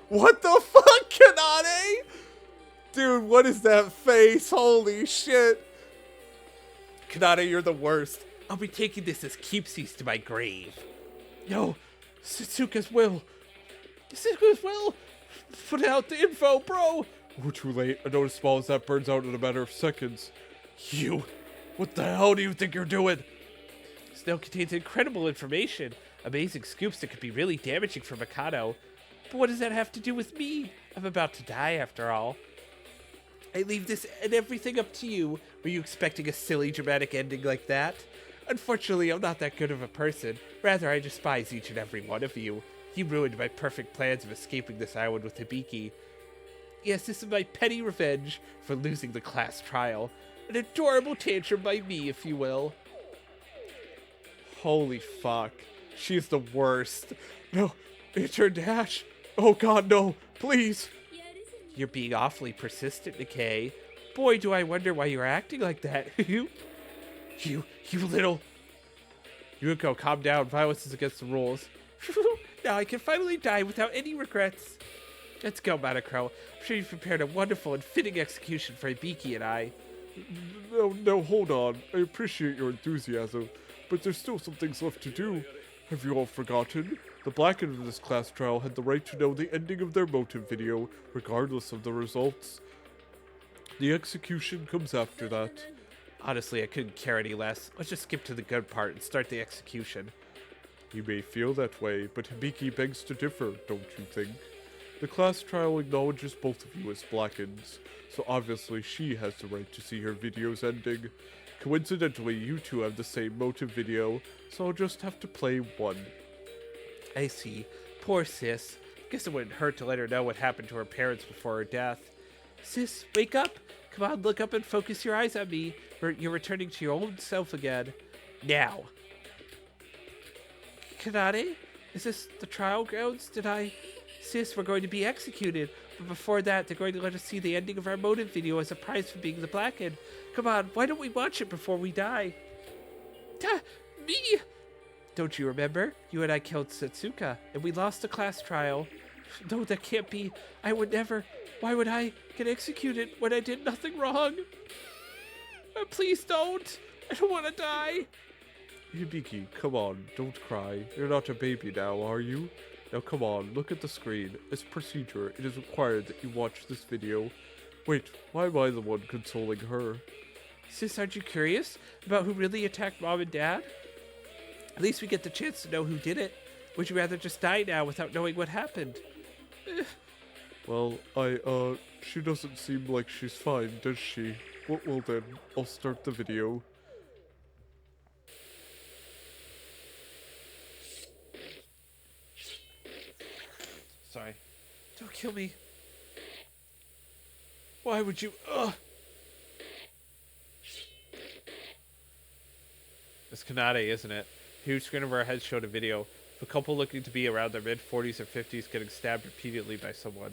What the fuck, Kanade? Dude, what is that face? Holy shit. Kanade, you're the worst. I'll be taking this as keepsies to my grave. Yo, Satsuka's will. Satsuka's will? Put out the info, bro! We're too late. A notice small as that burns out in a matter of seconds. You, what the hell do you think you're doing? This note contains incredible information, amazing scoops that could be really damaging for Mikado. But what does that have to do with me? I'm about to die after all. I leave this and everything up to you. Were you expecting a silly dramatic ending like that? Unfortunately, I'm not that good of a person. Rather, I despise each and every one of you. You ruined my perfect plans of escaping this island with Hibiki. Yes, this is my petty revenge for losing the class trial. An adorable tantrum by me, if you will. Holy fuck. She's the worst. No, it's her dash. Oh god, no. Please. You're being awfully persistent, Nikkei. Boy, do I wonder why you're acting like that. You little... Yuko, calm down. Violence is against the rules. Now I can finally die without any regrets. Let's go, Monocro. I'm sure you've prepared a wonderful and fitting execution for Hibiki and I. No, hold on. I appreciate your enthusiasm, but there's still some things left to do. Have you all forgotten? The Blackened of this class trial had the right to know the ending of their motive video, regardless of the results. The execution comes after that. Honestly, I couldn't care any less. Let's just skip to the good part and start the execution. You may feel that way, but Hibiki begs to differ, don't you think? The class trial acknowledges both of you as Blackens, so obviously she has the right to see her video's ending. Coincidentally, you two have the same motive video, so I'll just have to play one. I see. Poor sis. Guess it wouldn't hurt to let her know what happened to her parents before her death. Sis, wake up! Come on, look up and focus your eyes on me. You're returning to your old self again. Now. Kanade? Is this the trial grounds? Sis, we're going to be executed. But before that, they're going to let us see the ending of our motive video as a prize for being the Blackened. Come on, why don't we watch it before we die? Me? Don't you remember? You and I killed Satsuka, and we lost the class trial. No, that can't be. I would never. Why would I get executed when I did nothing wrong? Please don't. I don't want to die. Hibiki, come on, don't cry. You're not a baby now, are you? Now come on, look at the screen. As procedure, it is required that you watch this video. Wait, why am I the one consoling her? Sis, aren't you curious about who really attacked Mom and Dad? At least we get the chance to know who did it. Would you rather just die now without knowing what happened? Well, she doesn't seem like she's fine, does she? Well then, I'll start the video. Sorry. Don't kill me. Why would you... It's Kanade, isn't it? Huge screen over our heads showed a video of a couple looking to be around their mid-40s or 50s getting stabbed repeatedly by someone.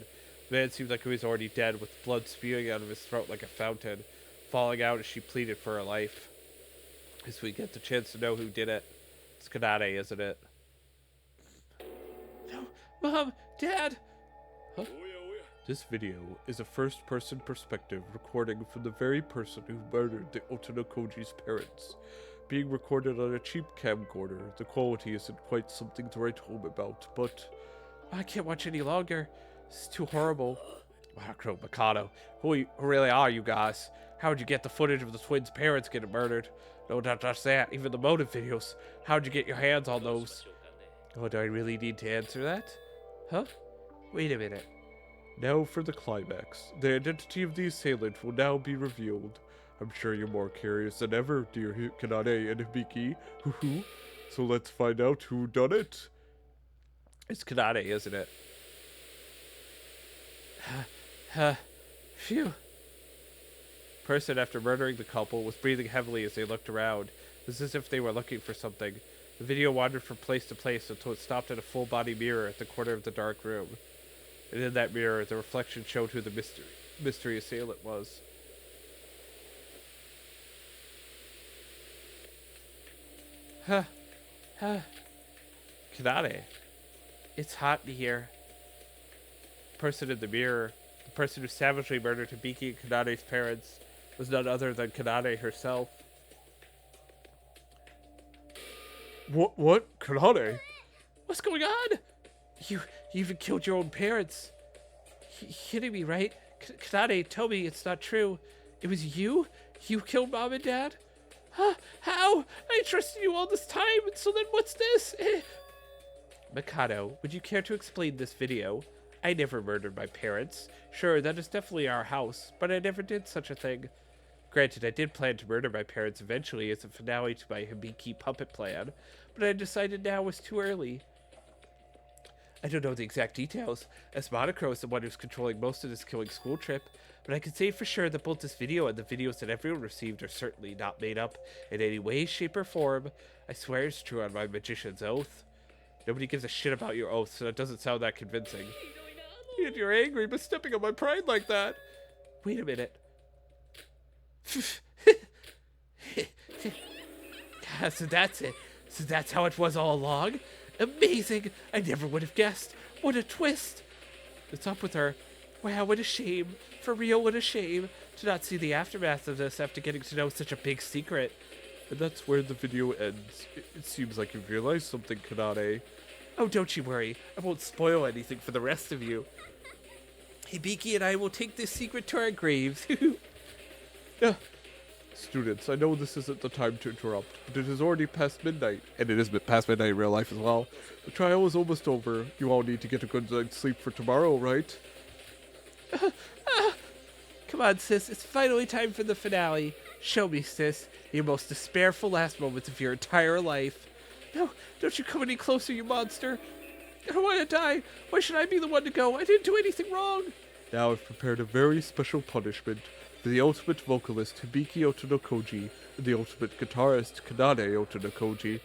The man seemed like he was already dead, with blood spewing out of his throat like a fountain, falling out as she pleaded for her life. As we get the chance to know who did it. It's Kanade, isn't it? No, Mom! Dad! Huh? This video is a first-person perspective recording from the very person who murdered the Otonokoji's parents. Being recorded on a cheap camcorder, the quality isn't quite something to write home about, but... I can't watch any longer. This is too horrible. Wow, Mikado. Who really are you guys? How'd you get the footage of the twins' parents getting murdered? No, not just that, even the motive videos. How'd you get your hands on those? Oh, do I really need to answer that? Huh? Wait a minute. Now for the climax. The identity of the assailant will now be revealed. I'm sure you're more curious than ever, dear Kanade and Hibiki. Hoo-hoo. So let's find out who done it. It's Kanade, isn't it? Phew. Person, after murdering the couple, was breathing heavily as they looked around. It was as if they were looking for something. The video wandered from place to place until it stopped at a full-body mirror at the corner of the dark room. And in that mirror, the reflection showed who the mystery assailant was. Kanade. It's hot in here. The person in the mirror, the person who savagely murdered Hibiki and Kanade's parents, was none other than Kanade herself. What? Kanade? What's going on? You even killed your own parents. Kidding me, right? Kanade, tell me it's not true. It was you? You killed Mom and Dad? Huh? How? I trusted you all this time, and so then what's this? Mikado, would you care to explain this video? I never murdered my parents. Sure, that is definitely our house, but I never did such a thing. Granted, I did plan to murder my parents eventually as a finale to my Hibiki puppet plan, but I decided now was too early. I don't know the exact details, as Monocro is the one who's controlling most of this killing school trip, but I can say for sure that both this video and the videos that everyone received are certainly not made up in any way, shape, or form. I swear it's true on my magician's oath. Nobody gives a shit about your oath, so that doesn't sound that convincing. And you're angry, but stepping on my pride like that. Wait a minute. So that's it. So that's how it was all along? Amazing! I never would have guessed. What a twist! What's up with her? Wow, what a shame. For real, what a shame to not see the aftermath of this after getting to know such a big secret. And that's where the video ends. It seems like you've realized something, Kanade. Oh, don't you worry. I won't spoil anything for the rest of you. Hibiki and I will take this secret to our graves. Yeah. Students, I know this isn't the time to interrupt, but it is already past midnight, and it is past midnight in real life as well. The trial is almost over. You all need to get a good night's sleep for tomorrow, right? Come on, sis. It's finally time for the finale. Show me, sis, your most despairful last moments of your entire life. No, don't you come any closer, you monster. I don't want to die. Why should I be the one to go? I didn't do anything wrong. Now I've prepared a very special punishment for the ultimate vocalist Hibiki Otonokoji and the ultimate guitarist Kanade Otonokoji.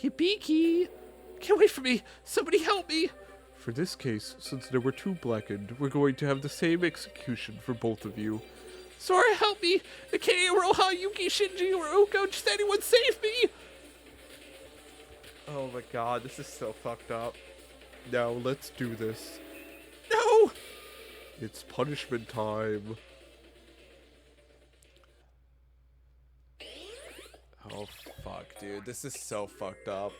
Hibiki! Can't wait for me. Somebody help me. For this case, since there were two blackened, we're going to have the same execution for both of you. Sora, help me! Aka Roha Yuki Shinji Uruko, just anyone save me! Oh my god, this is so fucked up. Now let's do this. No! It's punishment time. Oh fuck, dude. This is so fucked up.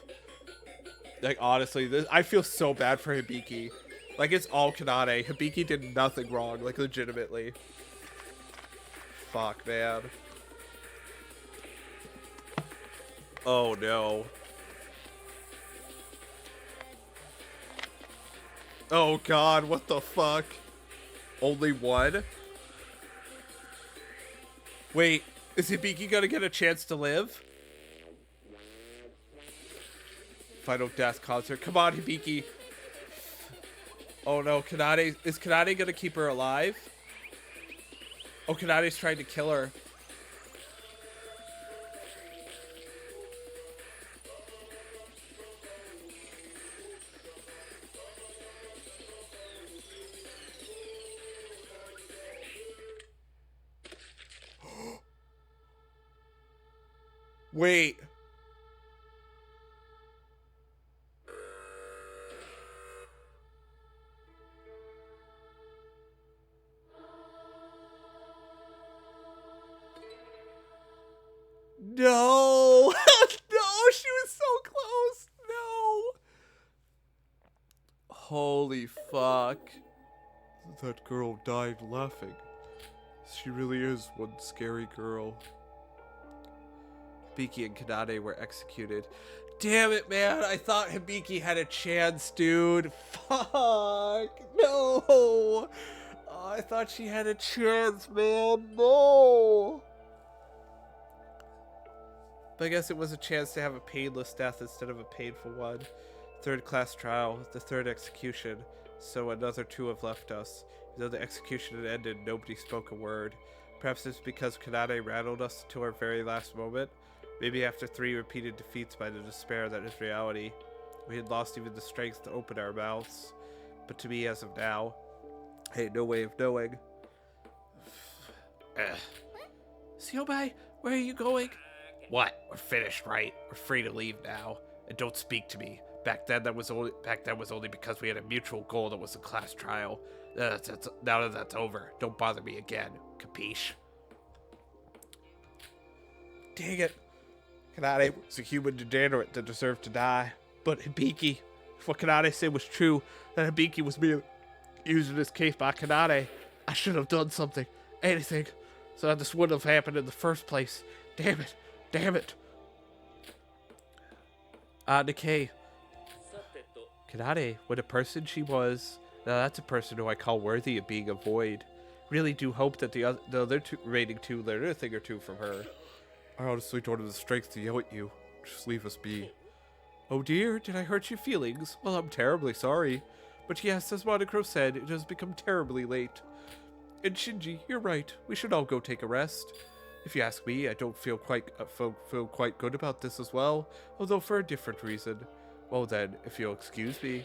Like, honestly, I feel so bad for Hibiki. Like, it's all Kanade. Hibiki did nothing wrong, like, legitimately. Fuck, man. Oh, no. Oh, God, what the fuck? Only one? Wait, is Hibiki gonna get a chance to live? Final Death concert. Come on, Hibiki. Oh no, Kanade. Is Kanade gonna keep her alive? Oh, Kanade's trying to kill her. Wait. No! No, she was so close! No! Holy fuck. That girl died laughing. She really is one scary girl. Hibiki and Kanade were executed. Damn it, man. I thought Hibiki had a chance, dude. Fuck. No. Oh, I thought she had a chance, man. No. But I guess it was a chance to have a painless death instead of a painful one. Third class trial, the third execution. So another two have left us. Even though the execution had ended, nobody spoke a word. Perhaps it's because Kanade rattled us to our very last moment. Maybe after 3 repeated defeats by the despair that is reality, we had lost even the strength to open our mouths. But to me, as of now, I had no way of knowing. Siobai, where are you going? What? We're finished, right? We're free to leave now. And don't speak to me. Back then was only because we had a mutual goal that was a class trial. Now that that's over, don't bother me again. Capiche? Dang it. Kanade was a human degenerate that deserved to die. But Hibiki, if what Kanade said was true, that Hibiki was being used in this case by Kanade, I should have done something, anything, so that this wouldn't have happened in the first place. Damn it, damn it. Decay. Kanade, what a person she was. Now that's a person who I call worthy of being a void. Really do hope that the other two, rating 2 learned a thing or two from her. I honestly don't have the strength to yell at you. Just leave us be. Oh dear, did I hurt your feelings? Well, I'm terribly sorry. But yes, as Monocro said, it has become terribly late. And Shinji, you're right. We should all go take a rest. If you ask me, I don't feel quite good about this as well, although for a different reason. Well then, if you'll excuse me.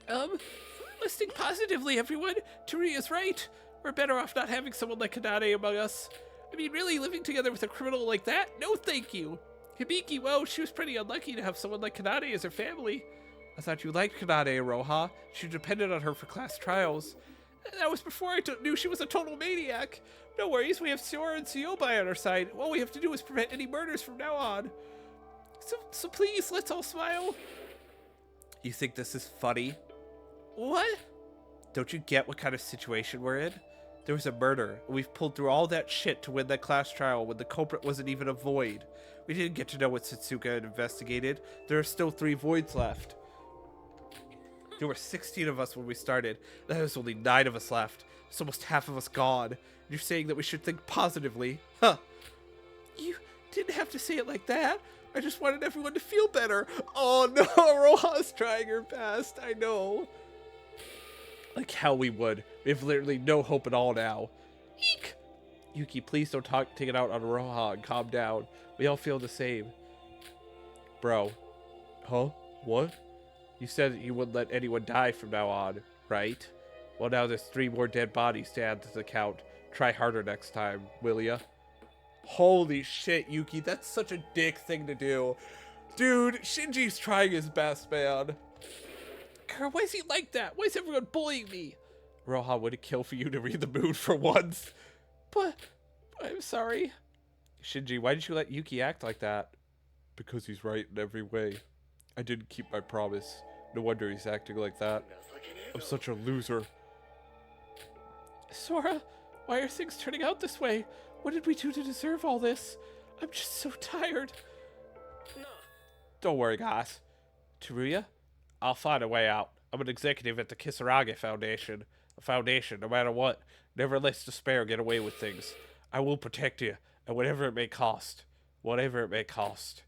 Let's think positively, everyone. Toria's right. We're better off not having someone like Kanade among us. I mean, really, living together with a criminal like that? No thank you. Hibiki, well, she was pretty unlucky to have someone like Kanade as her family. I thought you liked Kanade, Roha. She depended on her for class trials. That was before I knew she was a total maniac. No worries, we have Sora and Siobai on our side. All we have to do is prevent any murders from now on. So please, let's all smile. You think this is funny? What? Don't you get what kind of situation we're in? There was a murder, and we've pulled through all that shit to win that class trial when the culprit wasn't even a void. We didn't get to know what Setsuka had investigated. There are still 3 voids left. There were 16 of us when we started. Now there's only 9 of us left. It's almost half of us gone. And you're saying that we should think positively. Huh. You didn't have to say it like that. I just wanted everyone to feel better. Oh no, Roha's trying her best. I know. Like hell we would. We have literally no hope at all now. Eek! Yuki, please don't take it out on Roha and calm down. We all feel the same. Bro. Huh? What? You said you wouldn't let anyone die from now on, right? Well, now there's 3 more dead bodies to add to the count. Try harder next time, will ya? Holy shit, Yuki, that's such a dick thing to do. Dude, Shinji's trying his best, man. Girl, why is he like that? Why is everyone bullying me? Roha, would it kill for you to read the mood for once? But, I'm sorry. Shinji, why did you let Yuki act like that? Because he's right in every way. I didn't keep my promise. No wonder he's acting like that. I'm such a loser. Sora, why are things turning out this way? What did we do to deserve all this? I'm just so tired. Don't worry, guys. Teruya, I'll find a way out. I'm an executive at the Kisarage Foundation. A foundation, no matter what, never lets despair get away with things. I will protect you, and whatever it may cost. Whatever it may cost.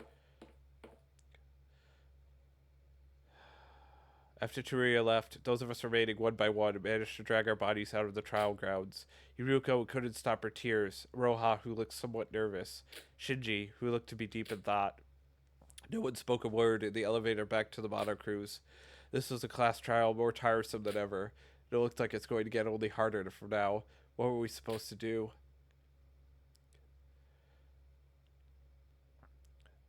After Teruya left, those of us remaining one by one managed to drag our bodies out of the trial grounds. Yuruko couldn't stop her tears, Roha, who looked somewhat nervous, Shinji, who looked to be deep in thought. No one spoke a word in the elevator back to the Mono Cruise. This was a class trial more tiresome than ever. It looked like it's going to get only harder from now. What were we supposed to do?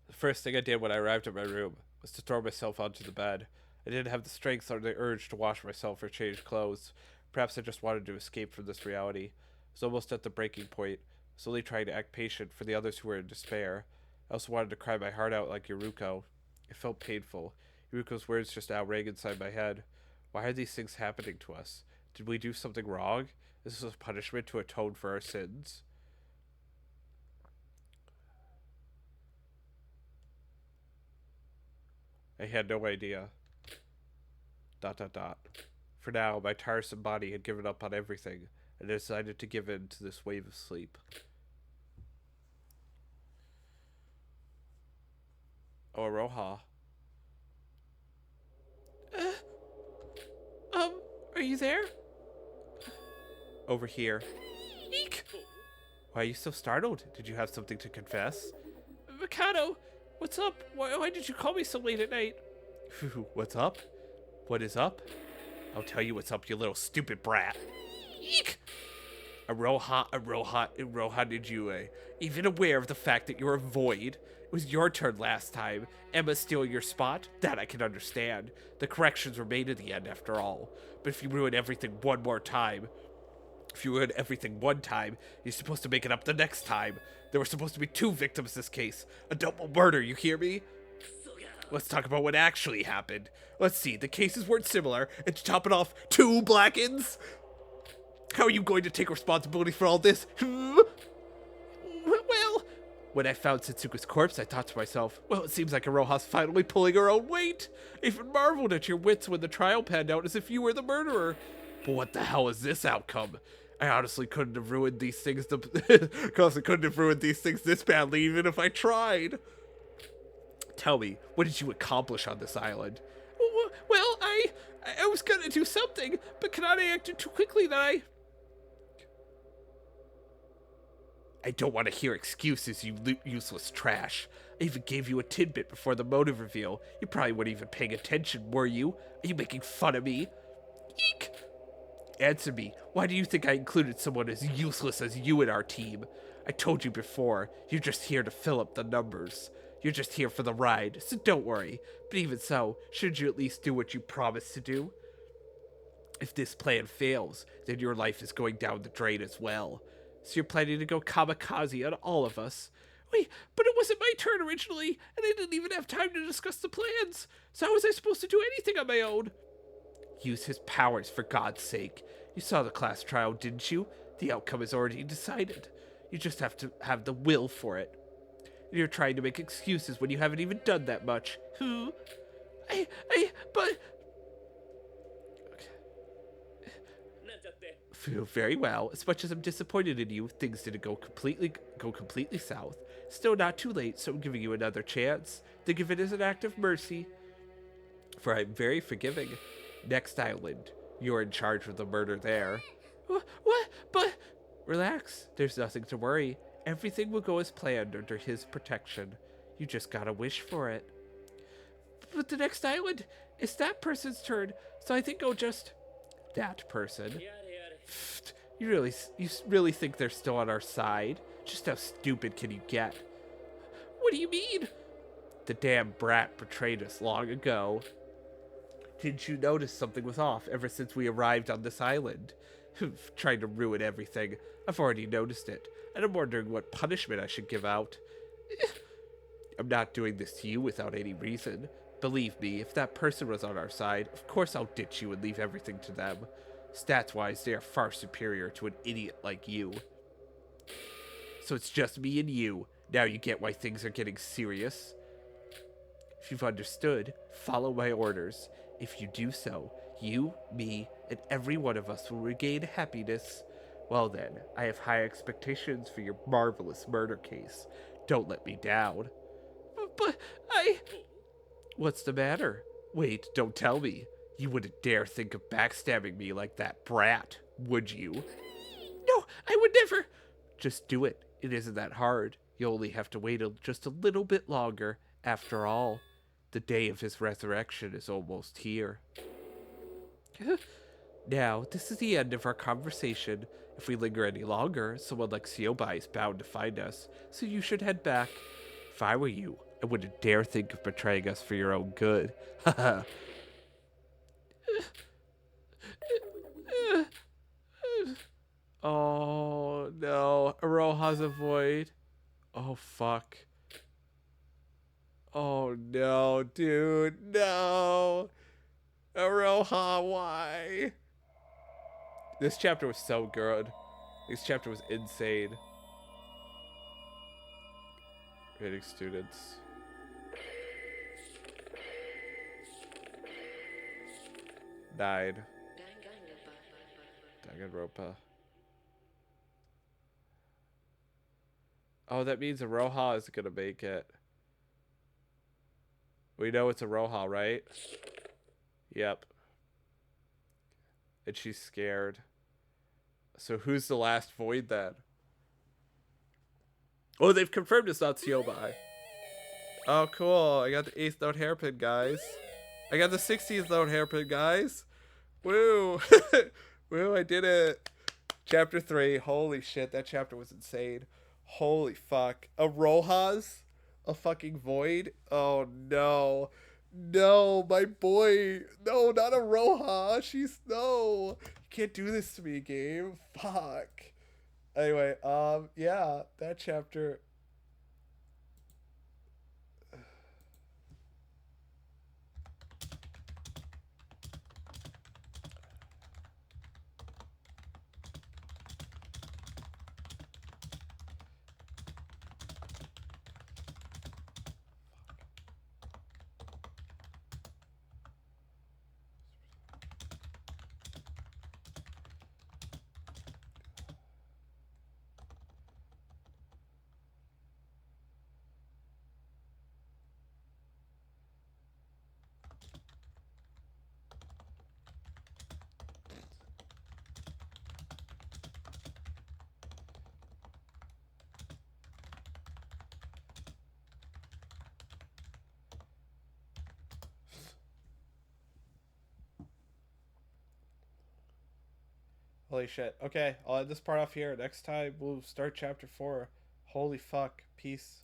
The first thing I did when I arrived at my room was to throw myself onto the bed. I didn't have the strength or the urge to wash myself or change clothes. Perhaps I just wanted to escape from this reality. I was almost at the breaking point, slowly trying to act patient for the others who were in despair. I also wanted to cry my heart out like Yuruko. It felt painful. Yuruko's words just now rang inside my head. Why are these things happening to us? Did we do something wrong? Is this a punishment to atone for our sins? I had no idea. ... For now, my tiresome body had given up on everything, and I decided to give in to this wave of sleep. Oh, Roha. Are you there? Over here. Eek! Why are you so startled? Did you have something to confess? Mikado, what's up? Why did you call me so late at night? What's up? What is up? I'll tell you what's up, you little stupid brat. Eek! Aroha, did you, even aware of the fact that you're a void? It was your turn last time. Emma stealing your spot? That I can understand. The corrections were made in the end, after all. But if you ruin everything one more time... If you ruin everything one time, you're supposed to make it up the next time. There were supposed to be 2 victims this case. A double murder, you hear me? Let's talk about what actually happened. Let's see, the cases weren't similar, and to top it off, 2 black-ins? How are you going to take responsibility for all this? Well, when I found Setsuko's corpse, I thought to myself, well, it seems like Aroha's finally pulling her own weight. I even marveled at your wits when the trial panned out as if you were the murderer. But what the hell is this outcome? I honestly couldn't have ruined these things this badly even if I tried. Tell me, what did you accomplish on this island? Well, I was gonna do something, but Kanade acted too quickly that I don't want to hear excuses, you useless trash. I even gave you a tidbit before the motive reveal. You probably weren't even paying attention, were you? Are you making fun of me? Eek! Answer me, why do you think I included someone as useless as you in our team? I told you before, you're just here to fill up the numbers. You're just here for the ride, so don't worry. But even so, shouldn't you at least do what you promised to do? If this plan fails, then your life is going down the drain as well. So you're planning to go kamikaze on all of us. Wait, but it wasn't my turn originally, and I didn't even have time to discuss the plans. So how was I supposed to do anything on my own? Use his powers, for God's sake. You saw the class trial, didn't you? The outcome is already decided. You just have to have the will for it. You're trying to make excuses when you haven't even done that much. But... Feel very well. As much as I'm disappointed in you, things didn't go completely south. Still not too late, so I'm giving you another chance. Think of it as an act of mercy. For I'm very forgiving. Next island. You're in charge of the murder there. What? But... Relax. There's nothing to worry. Everything will go as planned under his protection. You just gotta wish for it. But the next island, it's that person's turn, so I think I'll just... That person? You really think they're still on our side? Just how stupid can you get? What do you mean? The damn brat betrayed us long ago. Didn't you notice something was off ever since we arrived on this island? Trying to ruin everything. I've already noticed it, and I'm wondering what punishment I should give out. I'm not doing this to you without any reason. Believe me, if that person was on our side, of course I'll ditch you and leave everything to them. Stats-wise, they are far superior to an idiot like you. So it's just me and you. Now you get why things are getting serious. If you've understood, follow my orders. If you do so, you, me, and every one of us will regain happiness. Well then, I have high expectations for your marvelous murder case. Don't let me down. But What's the matter? Wait, don't tell me. You wouldn't dare think of backstabbing me like that brat, would you? No, I would never. Just do it. It isn't that hard. You only have to wait just a little bit longer. After all, the day of his resurrection is almost here. Now, this is the end of our conversation. If we linger any longer, someone like Siobai is bound to find us, so you should head back. If I were you, I wouldn't dare think of betraying us for your own good. Haha. Oh, no. Aroha's a void. Oh, fuck. Oh, no, dude. No. Aroha, why? This chapter was so good. This chapter was insane. Rating students. Died. Danganronpa. Oh, that means Aroha is gonna make it. We know it's Aroha, right? Yep. And she's scared. So who's the last void then? Oh, they've confirmed it's not Siobai. Oh, cool. I got the 8th note hairpin, guys. I got the 16th note hairpin, guys. Woo. Woo, I did it. Chapter 3. Holy shit, that chapter was insane. Holy fuck. Aroha's a fucking void? Oh, no. No, my boy. No, not Aroha. She's... No. You can't do this to me, game. Fuck. Anyway, yeah, that chapter. Holy shit. Okay, I'll end this part off here. Next time we'll start chapter 4. Holy fuck. Peace.